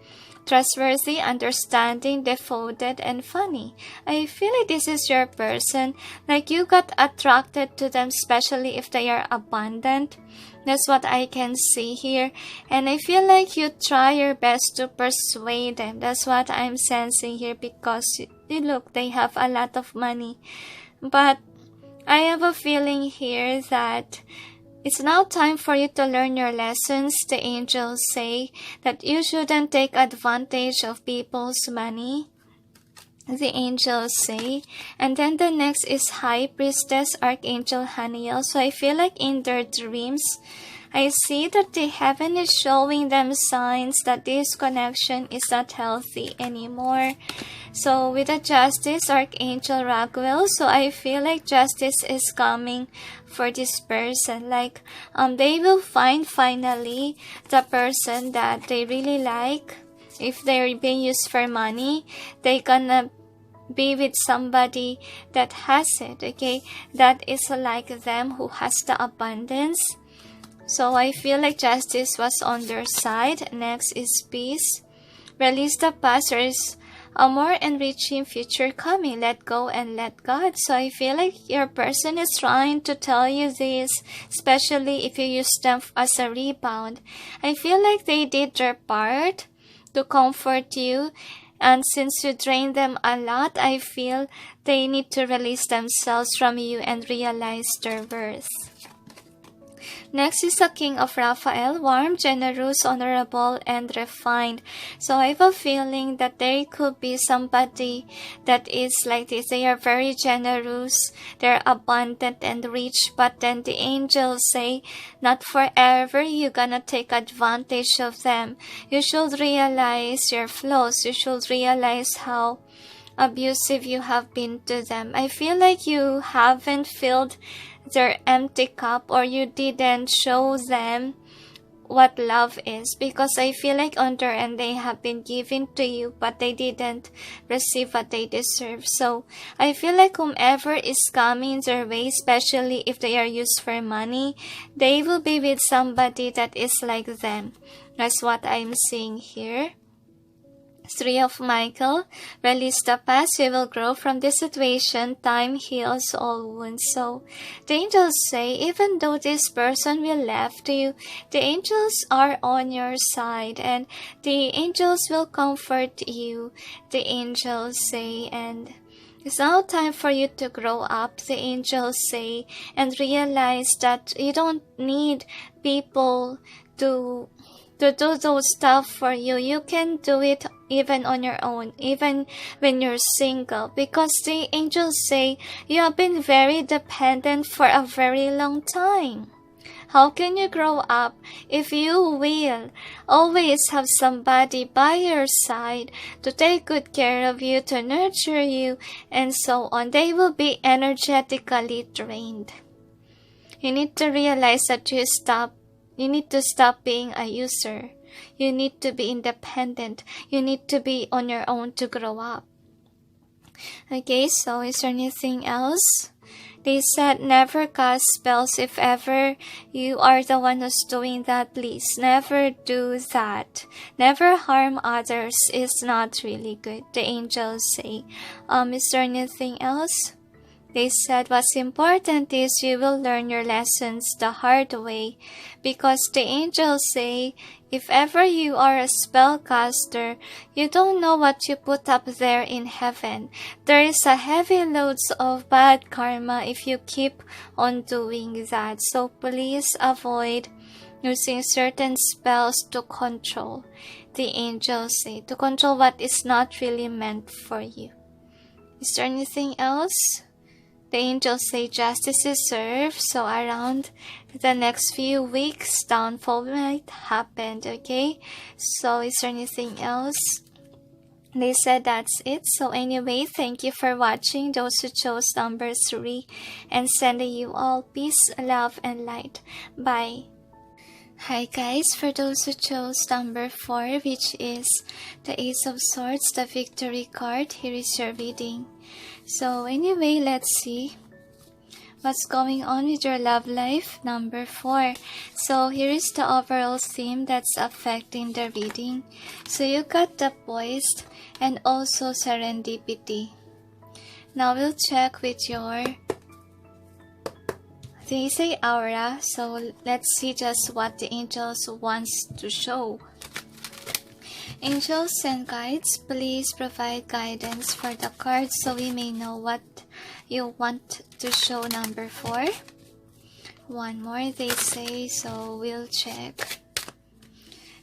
S1: Trustworthy, understanding, devoted, and funny. I feel like this is your person. Like you got attracted to them, especially if they are abundant. That's what I can see here. And I feel like you try your best to persuade them. That's what I'm sensing here, because look, they have a lot of money. But I have a feeling here that it's now time for you to learn your lessons. The angels say that you shouldn't take advantage of people's money. The angels say. And then the next is High Priestess, Archangel Haniel. So I feel like in their dreams, I see that the heaven is showing them signs that this connection is not healthy anymore. So with the Justice, Archangel Raguel, so I feel like justice is coming for this person. Like they will find finally the person that they really like. If they're being used for money, they gonna be with somebody that has it, okay? That is like them, who has the abundance. So I feel like justice was on their side. Next is peace. Release the past. There is a more enriching future coming. Let go and let God. So I feel like your person is trying to tell you this, especially if you use them as a rebound. I feel like they did their part to comfort you. And since you drain them a lot, I feel they need to release themselves from you and realize their worth. Next is the King of Raphael, warm, generous, honorable, and refined. So I have a feeling that there could be somebody that is like this. They are very generous, they're abundant and rich, but then the angels say, not forever, you're gonna take advantage of them. You should realize your flaws. You should realize how abusive you have been to them. I feel like you haven't filled their empty cup, or you didn't show them what love is, because I feel like on their end they have been given to you, but they didn't receive what they deserve. So I feel like whomever is coming their way, especially if they are used for money, they will be with somebody that is like them. That's what I'm seeing here. Three of Michael, release the past, you will grow from this situation, time heals all wounds. So the angels say, even though this person will left you, the angels are on your side and the angels will comfort you, the angels say. And it's now time for you to grow up, the angels say, and realize that you don't need people to to do those stuff for you. You can do it even on your own, even when you're single, because the angels say you have been very dependent for a very long time. How can you grow up if you will always have somebody by your side to take good care of you, to nurture you, and so on? They will be energetically drained. You need to realize that you need to stop being a user. You need to be independent. You need to be on your own to grow up. Okay, so is there anything else? They said never cast spells. If ever you are the one who's doing that, please never do that. Never harm others is not really good, the angels say. Is there anything else? They said what's important is you will learn your lessons the hard way, because the angels say if ever you are a spellcaster, you don't know what you put up there in heaven. There is a heavy loads of bad karma if you keep on doing that. So please avoid using certain spells to control, the angels say, to control what is not really meant for you. Is there anything else? The angels say justice is served, so around the next few weeks, downfall might happen, okay? So is there anything else? They said that's it. So anyway, thank you for watching. Those who chose number 3, and sending you all peace, love, and light. Bye. Hi guys, for those who chose number 4, which is the Ace of Swords, the victory card, here is your reading. So anyway, let's see what's going on with your love life, number 4. So here is the overall theme that's affecting the reading. So you got the poised and also serendipity. Now we'll check with your, they say aura, so let's see just what the angels wants to show. Angels and guides, please provide guidance for the cards so we may know what you want to show, number 4. One more, they say, so we'll check.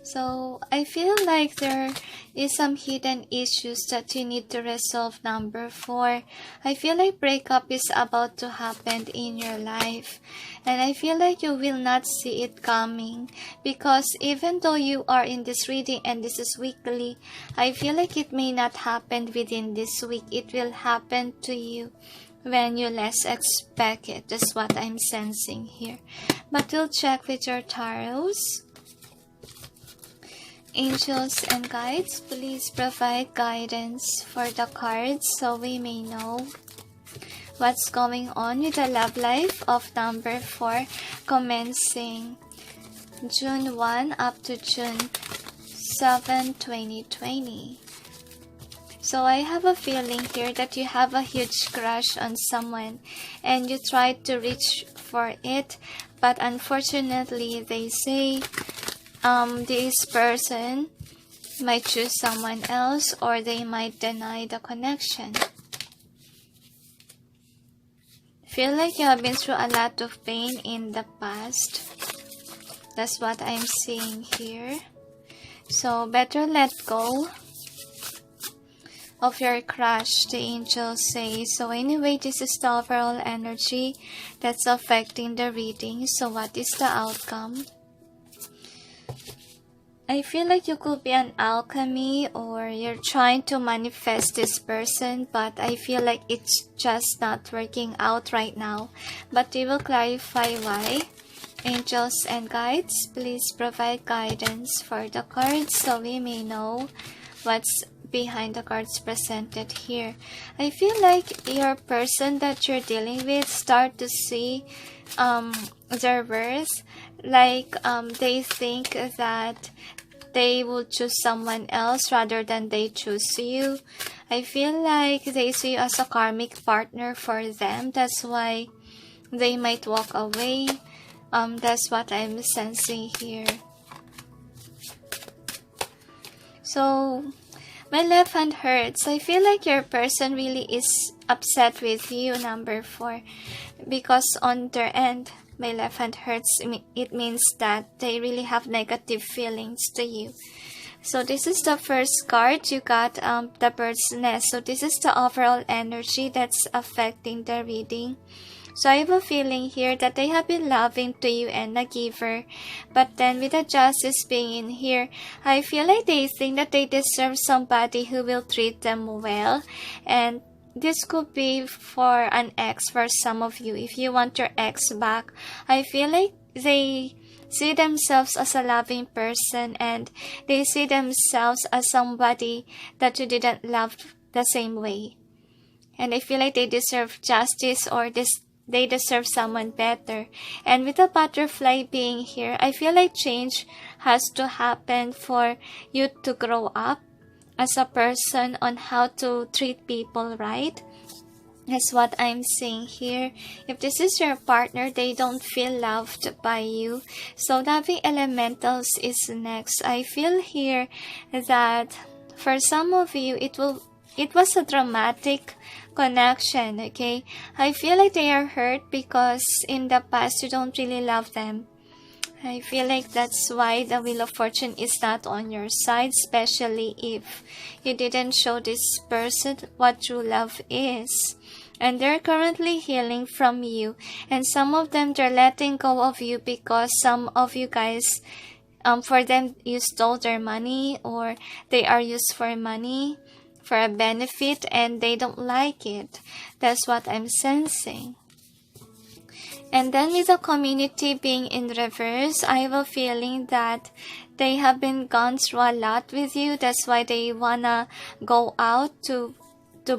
S1: So I feel like there is some hidden issues that you need to resolve, number 4. I feel like breakup is about to happen in your life, and I feel like you will not see it coming, because even though you are in this reading and this is weekly, I feel like it may not happen within this week. It will happen to you when you less expect it. That's what I'm sensing here. But we'll check with your tarots. Angels and guides, please provide guidance for the cards so we may know what's going on with the love life of number 4, commencing June 1 up to June 7, 2020. So I have a feeling here that you have a huge crush on someone and you tried to reach for it, but unfortunately they say this person might choose someone else, or they might deny the connection. Feel like you have been through a lot of pain in the past. That's what I'm seeing here. So better let go of your crush, the angels say. So anyway, this is the overall energy that's affecting the reading. So what is the outcome? I feel like you could be an alchemy, or you're trying to manifest this person, but I feel like it's just not working out right now. But we will clarify why. Angels and guides, please provide guidance for the cards so we may know what's behind the cards presented here. I feel like your person that you're dealing with start to see their worth. Like they think that they will choose someone else rather than they choose you. I feel like they see you as a karmic partner for them. That's why they might walk away. That's what I'm sensing here. So my left hand hurts. I feel like your person really is upset with you, number 4, because on their end My left hand hurts. It means that they really have negative feelings to you. So this is the first card. You got the bird's nest. So this is the overall energy that's affecting the reading. So I have a feeling here that they have been loving to you and a giver. But then with the justice being in here, I feel like they think that they deserve somebody who will treat them well. And this could be for an ex for some of you. If you want your ex back, I feel like they see themselves as a loving person and they see themselves as somebody that you didn't love the same way. And I feel like they deserve justice, or they deserve someone better. And with the butterfly being here, I feel like change has to happen for you to grow up as a person on how to treat people right. That's what I'm saying here. If this is your partner, they don't feel loved by you. So loving elementals is next. I feel here that for some of you, it was a dramatic connection, okay? I feel like they are hurt because in the past you don't really love them. I feel like that's why the Wheel of Fortune is not on your side, especially if you didn't show this person what true love is. And they're currently healing from you. And some of them, they're letting go of you because some of you guys, for them, you stole their money, or they are used for money, for a benefit, and they don't like it. That's what I'm sensing. And then with the community being in reverse, I have a feeling that they have been gone through a lot with you. That's why they wanna go out to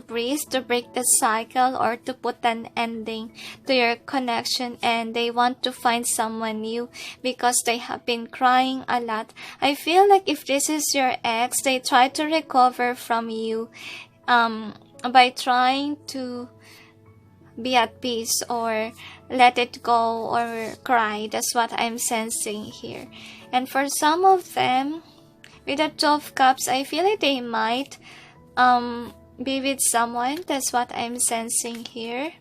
S1: breathe, to break the cycle, or to put an ending to your connection, and they want to find someone new because they have been crying a lot. I feel like if this is your ex, they try to recover from you by trying to be at peace or let it go or cry. That's what I'm sensing here. And for some of them, with the 12 cups, I feel like they might be with someone. That's what I'm sensing here.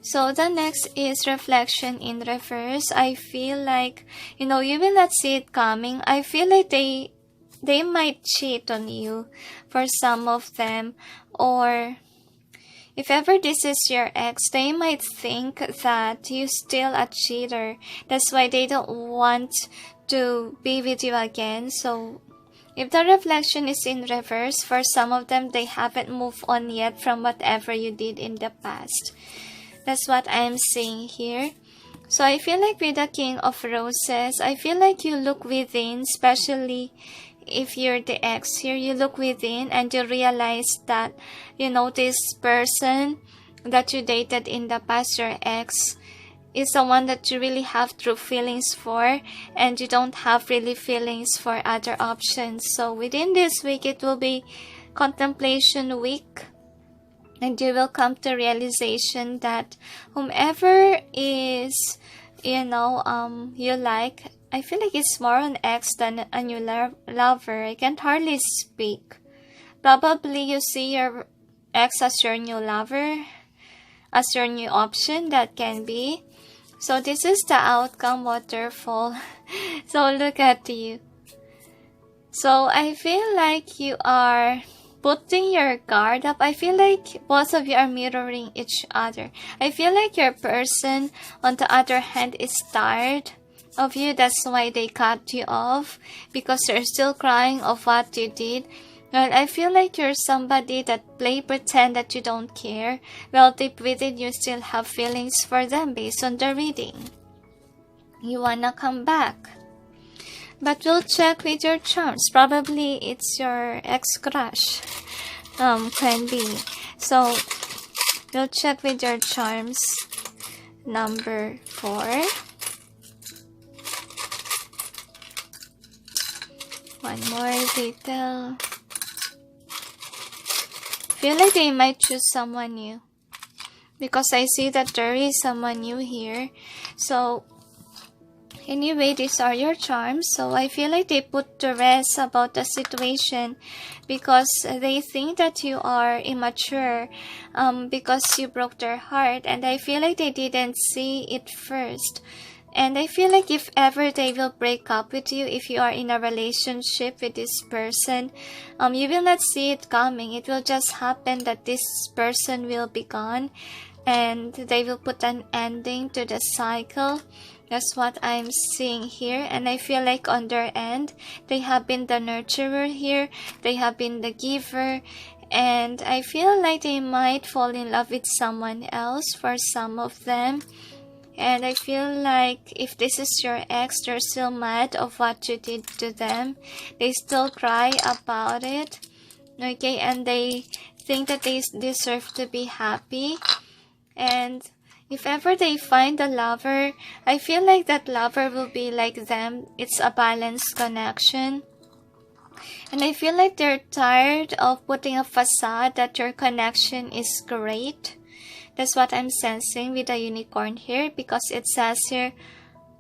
S1: So the next is reflection in reverse. I feel like, you will not see it coming. I feel like they might cheat on you for some of them, or if ever this is your ex, they might think that you're still a cheater. That's why they don't want to be with you again. So if the reflection is in reverse, for some of them, they haven't moved on yet from whatever you did in the past. That's what I'm seeing here. So I feel like with the King of Roses, I feel like you look within, especially if you're the ex here, you look within and you realize that, this person that you dated in the past, your ex, is the one that you really have true feelings for, and you don't have really feelings for other options. So within this week, it will be contemplation week, and you will come to realization that whomever is, you like, I feel like it's more an ex than a new lover. I can't hardly speak. Probably you see your ex as your new lover, as your new option. That can be. So this is the outcome waterfall. So look at you. So I feel like you are putting your guard up. I feel like both of you are mirroring each other. I feel like your person, on the other hand, is tired of you. That's why they cut you off, because they're still crying of what you did. Well, I feel like you're somebody that pretend that you don't care. Well, deep within you still have feelings for them based on the reading. You wanna come back. But we'll check with your charms. Probably it's your ex-crush. Can be. So, we'll check with your charms. Number 4. One more detail. Feel like they might choose someone new, because I see that there is someone new here. So Anyway, these are your charms. So I feel like they put to rest about the situation because they think that you are immature because you broke their heart. And I feel like they didn't see it first. And I feel like if ever they will break up with you, if you are in a relationship with this person, you will not see it coming. It will just happen that this person will be gone and they will put an ending to the cycle. That's what I'm seeing here. And I feel like on their end, they have been the nurturer here. They have been the giver. And I feel like they might fall in love with someone else for some of them. And I feel like if this is your ex, they're still mad of what you did to them. They still cry about it. Okay, and they think that they deserve to be happy. And if ever they find a lover, I feel like that lover will be like them. It's a balanced connection. And I feel like they're tired of putting a facade that your connection is great. That's what I'm sensing with the unicorn here, because it says here,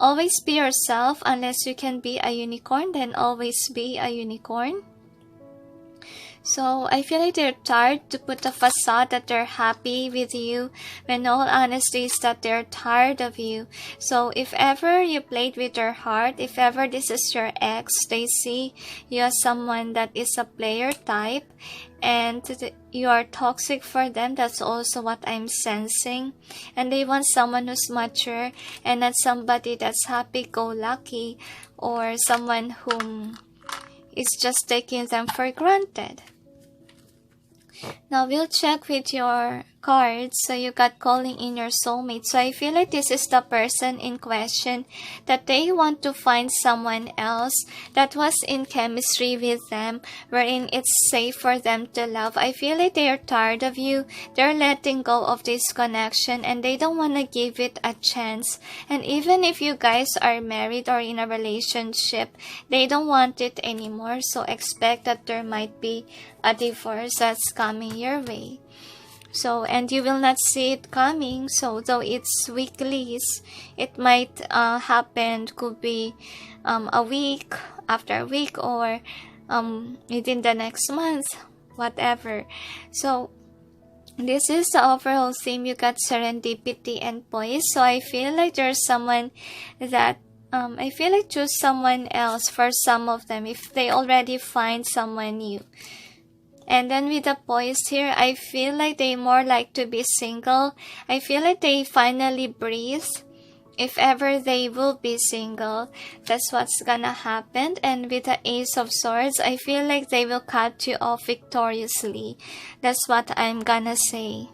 S1: always be yourself. Unless you can be a unicorn, then always be a unicorn. So I feel like they're tired to put a facade that they're happy with you, when all honesty is that they're tired of you. So if ever you played with their heart, if ever this is your ex, they see you as someone that is a player type and you are toxic for them. That's also what I'm sensing. And they want someone who's mature and not somebody that's happy-go-lucky or someone whom is just taking them for granted. Now we'll check with your cards. So you got calling in your soulmate. So I feel like this is the person in question, that they want to find someone else that was in chemistry with them, wherein it's safe for them to love. I feel like they are tired of you. They're letting go of this connection and they don't want to give it a chance. And even if you guys are married or in a relationship, they don't want it anymore. So expect that there might be a divorce that's coming your way. So, and you will not see it coming. So though it's weeklies, it might happen, could be a week after a week, or within the next month, whatever. So this is the overall theme. You got serendipity and poise. So I feel like there's someone that I feel like choose someone else for some of them if they already find someone new. And then with the poise here, I feel like they more like to be single. I feel like they finally breathe. If ever they will be single, that's what's gonna happen. And with the Ace of Swords, I feel like they will cut you off victoriously. That's what I'm gonna say.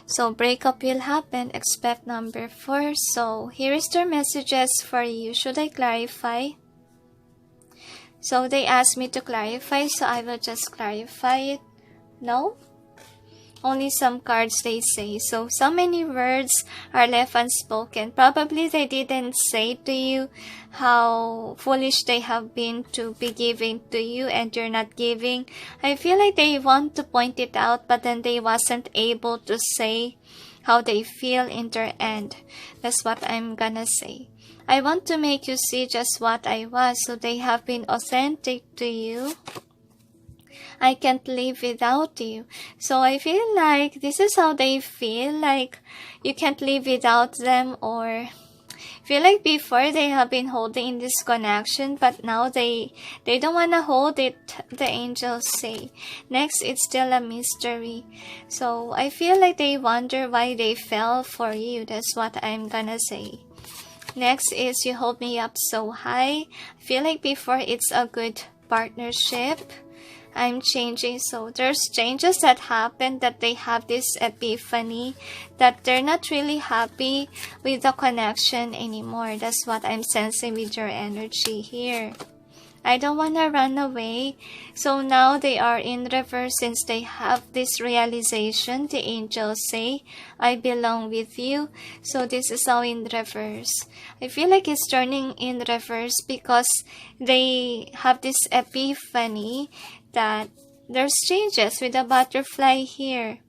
S1: So breakup will happen. Expect number 4. So here is their messages for you. Should I clarify? So they asked me to clarify, so I will just clarify it. No? Only some cards they say. So many words are left unspoken. Probably they didn't say to you how foolish they have been to be giving to you and you're not giving. I feel like they want to point it out, but then they wasn't able to say how they feel in their end. That's what I'm gonna say. I want to make you see just what I was, so they have been authentic to you. I can't live without you. So I feel like this is how they feel, like you can't live without them, or feel like before they have been holding in this connection, but now they don't want to hold it, the angels say. Next, it's still a mystery. So I feel like they wonder why they fell for you. That's what I'm gonna say. Next is you hold me up so high. I feel like before it's a good partnership. I'm changing. So there's changes that happen, that they have this epiphany that they're not really happy with the connection anymore. That's what I'm sensing with your energy here. I don't want to run away. So now they are in reverse since they have this realization. The angels say, I belong with you. So this is now in reverse. I feel like it's turning in reverse because they have this epiphany that there's changes with the butterfly here.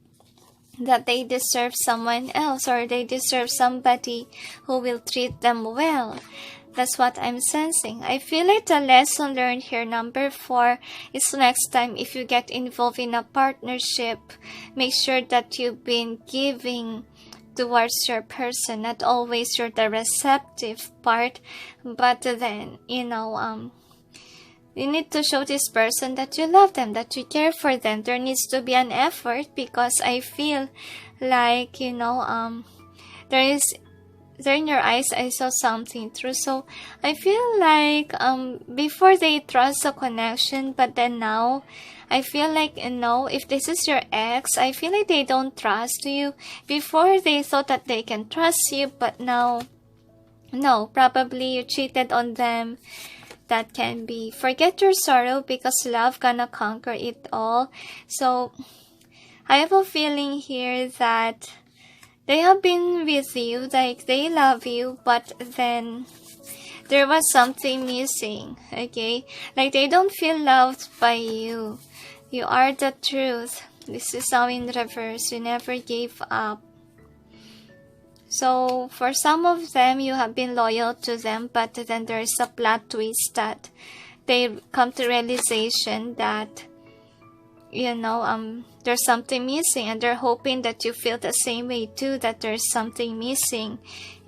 S1: that they deserve someone else, or they deserve somebody who will treat them well. That's what I'm sensing. I feel like the lesson learned here, number 4, is next time if you get involved in a partnership, make sure that you've been giving towards your person, not always you're the receptive part, but then, you need to show this person that you love them, that you care for them. There needs to be an effort, because I feel like, there in your eyes, I saw something through. So I feel like before they trust the connection, but then now I feel like, if this is your ex, I feel like they don't trust you. Before they thought that they can trust you, but now, no, probably you cheated on them. That can be. Forget your sorrow, because love gonna conquer it all. So I have a feeling here that they have been with you, like they love you, but then there was something missing, okay? Like they don't feel loved by you. You are the truth. This is how in reverse, you never gave up. So for some of them, you have been loyal to them, but then there's a plot twist that they come to realization that, there's something missing, and they're hoping that you feel the same way too, that there's something missing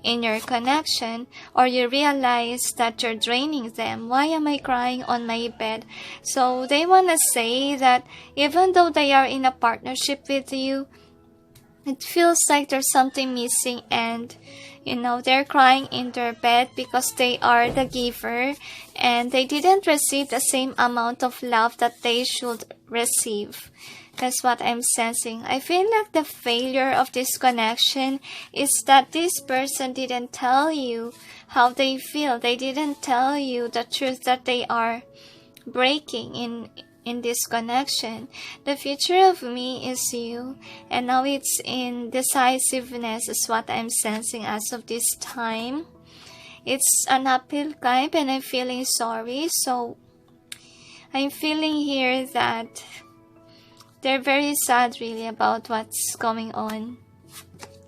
S1: in your connection, or you realize that you're draining them. Why am I crying on my bed? So they want to say that even though they are in a partnership with you, it feels like there's something missing, and they're crying in their bed because they are the giver and they didn't receive the same amount of love that they should receive. That's what I'm sensing. I feel like the failure of this connection is that this person didn't tell you how they feel. They didn't tell you the truth that they are breaking in this connection. The future of me is you, and now it's in decisiveness is what I'm sensing as of this time. It's an uphill climb, and I'm feeling sorry. So I'm feeling here that they're very sad really about what's going on.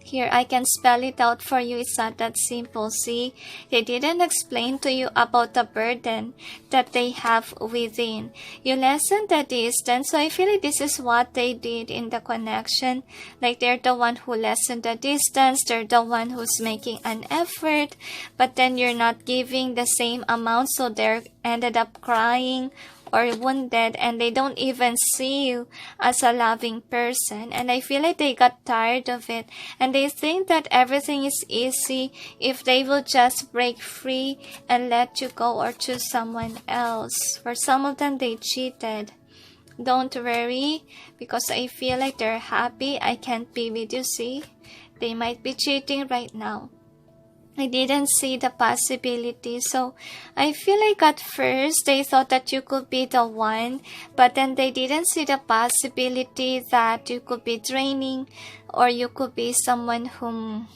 S1: Here, I can spell it out for you. It's not that simple. See, they didn't explain to you about the burden that they have within. You lessened the distance. So I feel like this is what they did in the connection. Like they're the one who lessened the distance. They're the one who's making an effort. But then you're not giving the same amount. So they ended up crying or wounded, and they don't even see you as a loving person. And I feel like they got tired of it, and they think that everything is easy if they will just break free and let you go or choose someone else. For some of them, they cheated. Don't worry, because I feel like they're happy. I can't be with you. See, they might be cheating right now. I didn't see the possibility. So I feel like at first they thought that you could be the one, but then they didn't see the possibility that you could be draining, or you could be someone whom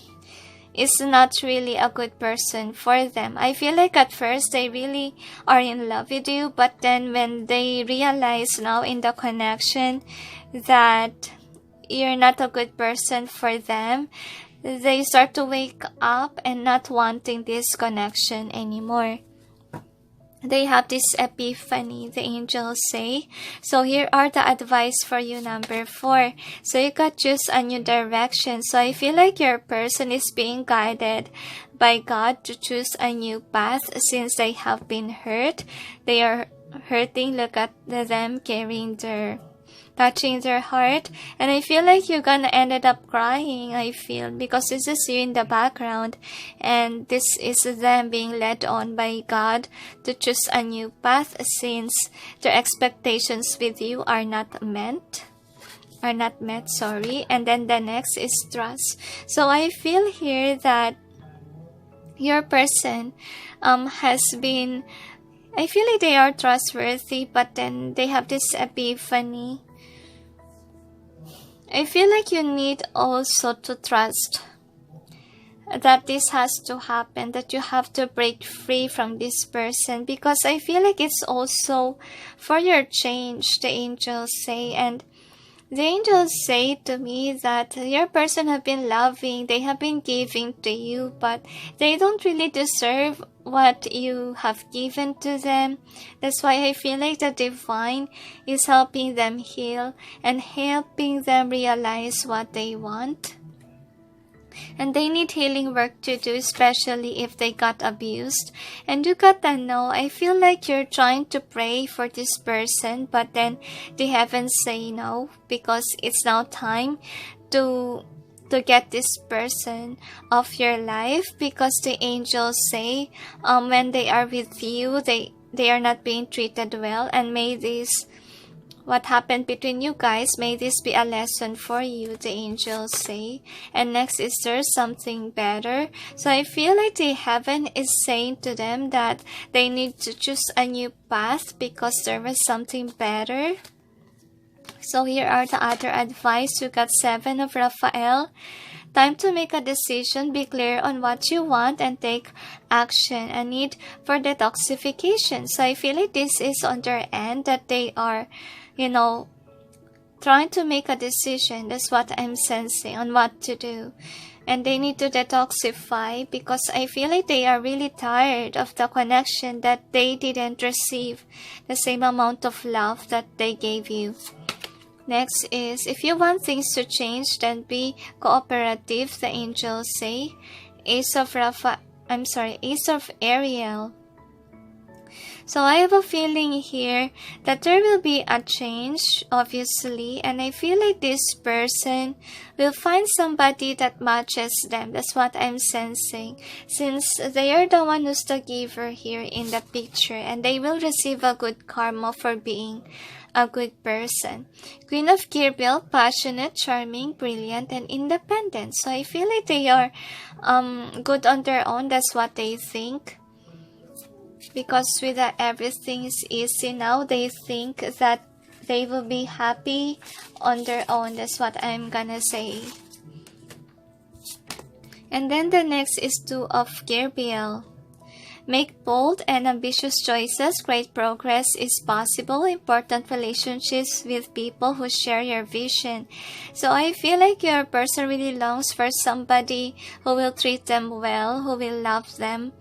S1: is not really a good person for them. I feel like at first they really are in love with you, but then when they realize now in the connection that you're not a good person for them, they start to wake up and not wanting this connection anymore. They have this epiphany, the angels say. So here are the advice for you, number 4. So you got choose a new direction. So I feel like your person is being guided by God to choose a new path since they have been hurt. They are hurting. Look at them touching their heart, and I feel like you're gonna ended up crying, I feel, because this is you in the background, and this is them being led on by God to choose a new path since their expectations with you are not met, and then the next is trust. So I feel here that your person has been, I feel like they are trustworthy, but then they have this epiphany. I feel like you need also to trust that this has to happen, that you have to break free from this person, because I feel like it's also for your change, the angels say, and The angels say to me that your person have been loving, they have been giving to you, but they don't really deserve what you have given to them. That's why I feel like the divine is helping them heal and helping them realize what they want. And they need healing work to do, especially if they got abused. And you gotta know, I feel like you're trying to pray for this person, but then the heavens say no, because it's now time to get this person off your life, because the angels say when they are with you, they are not being treated well, and may this what happened between you guys, may this be a lesson for you, the angels say. And next is there's something better. So I feel like the heaven is saying to them that they need to choose a new path because there was something better. So here are the other advice. You got 7 of Raphael. Time to make a decision, be clear on what you want and take action. A need for detoxification. So I feel like this is on their end, that they are, trying to make a decision. That's what I'm sensing on what to do. And they need to detoxify because I feel like they are really tired of the connection that they didn't receive the same amount of love that they gave you. Next is, if you want things to change, then be cooperative, the angels say. Ace of Ariel. So I have a feeling here that there will be a change, obviously, and I feel like this person will find somebody that matches them. That's what I'm sensing, since they are the one who's the giver here in the picture, and they will receive a good karma for being a good person. Queen of Gabriel, passionate, charming, brilliant, and independent. So I feel like they are good on their own. That's what they think. Because with everything is easy now, they think that they will be happy on their own. That's what I'm gonna say. And then the next is 2 of Gabriel. Make bold and ambitious choices. Great progress is possible. Important relationships with people who share your vision. So I feel like your person really longs for somebody who will treat them well, who will love them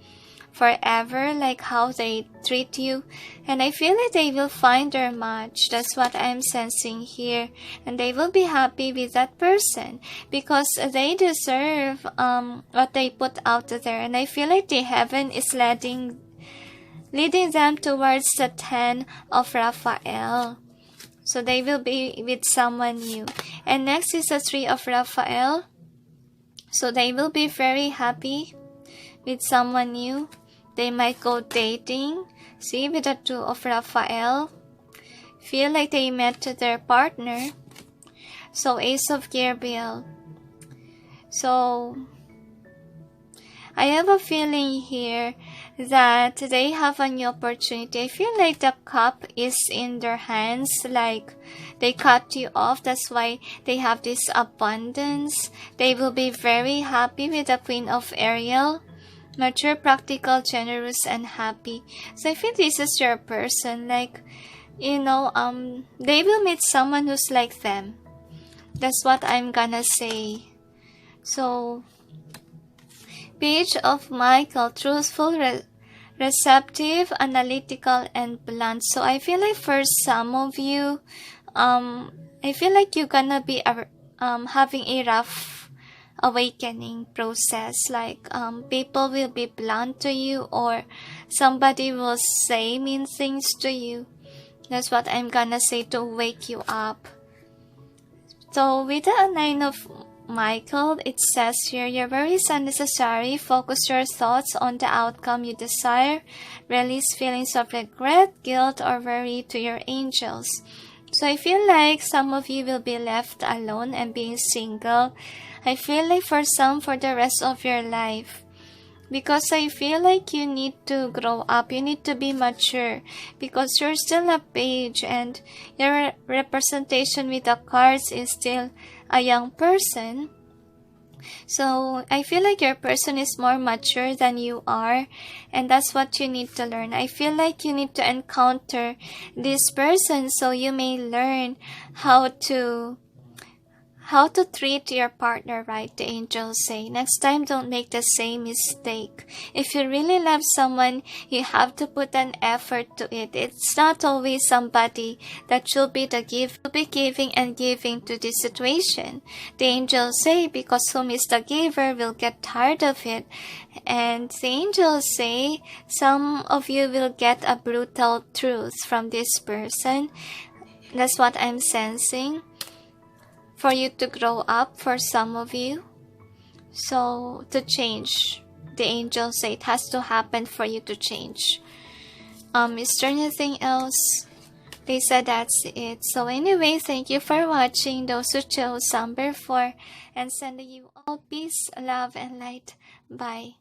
S1: forever, like how they treat you. And I feel like they will find their match. That's what I'm sensing here. And they will be happy with that person because they deserve what they put out there. And I feel like the heaven is leading them towards the 10 of Raphael. So they will be with someone new. And next is the 3 of Raphael. So they will be very happy with someone new. They might go dating. See, with the 2 of Raphael. Feel like they met their partner. So, Ace of Gabriel. So, I have a feeling here that they have a new opportunity. I feel like the cup is in their hands. Like, they cut you off. That's why they have this abundance. They will be very happy with the Queen of Ariel. Mature, practical, generous, and happy. So I feel this is your person. Like, they will meet someone who's like them. That's what I'm gonna say. So, Page of Michael, truthful, receptive, analytical, and blunt. So I feel like for some of you, I feel like you're gonna be having a rough awakening process. Like people will be blunt to you, or somebody will say mean things to you. That's what I'm gonna say to wake you up. So with the 9 of Michael, it says here, your worries are unnecessary. Focus your thoughts on the outcome you desire. Release feelings of regret, guilt, or worry to your angels. So I feel like some of you will be left alone and being single. I feel like for some, for the rest of your life. Because I feel like you need to grow up. You need to be mature. Because you're still a page and your representation with the cards is still a young person. So I feel like your person is more mature than you are, and that's what you need to learn. I feel like you need to encounter this person so you may learn how to treat your partner right, the angels say. Next time, don't make the same mistake. If you really love someone, you have to put an effort to it. It's not always somebody that you'll be giving and giving to this situation. The angels say, because whom is the giver will get tired of it. And the angels say, some of you will get a brutal truth from this person. That's what I'm sensing. For you to grow up, for some of you. So, to change. The angels say it has to happen for you to change. Is there anything else? They said that's it. So anyway, thank you for watching. Those who chose number 4. And sending you all peace, love, and light. Bye.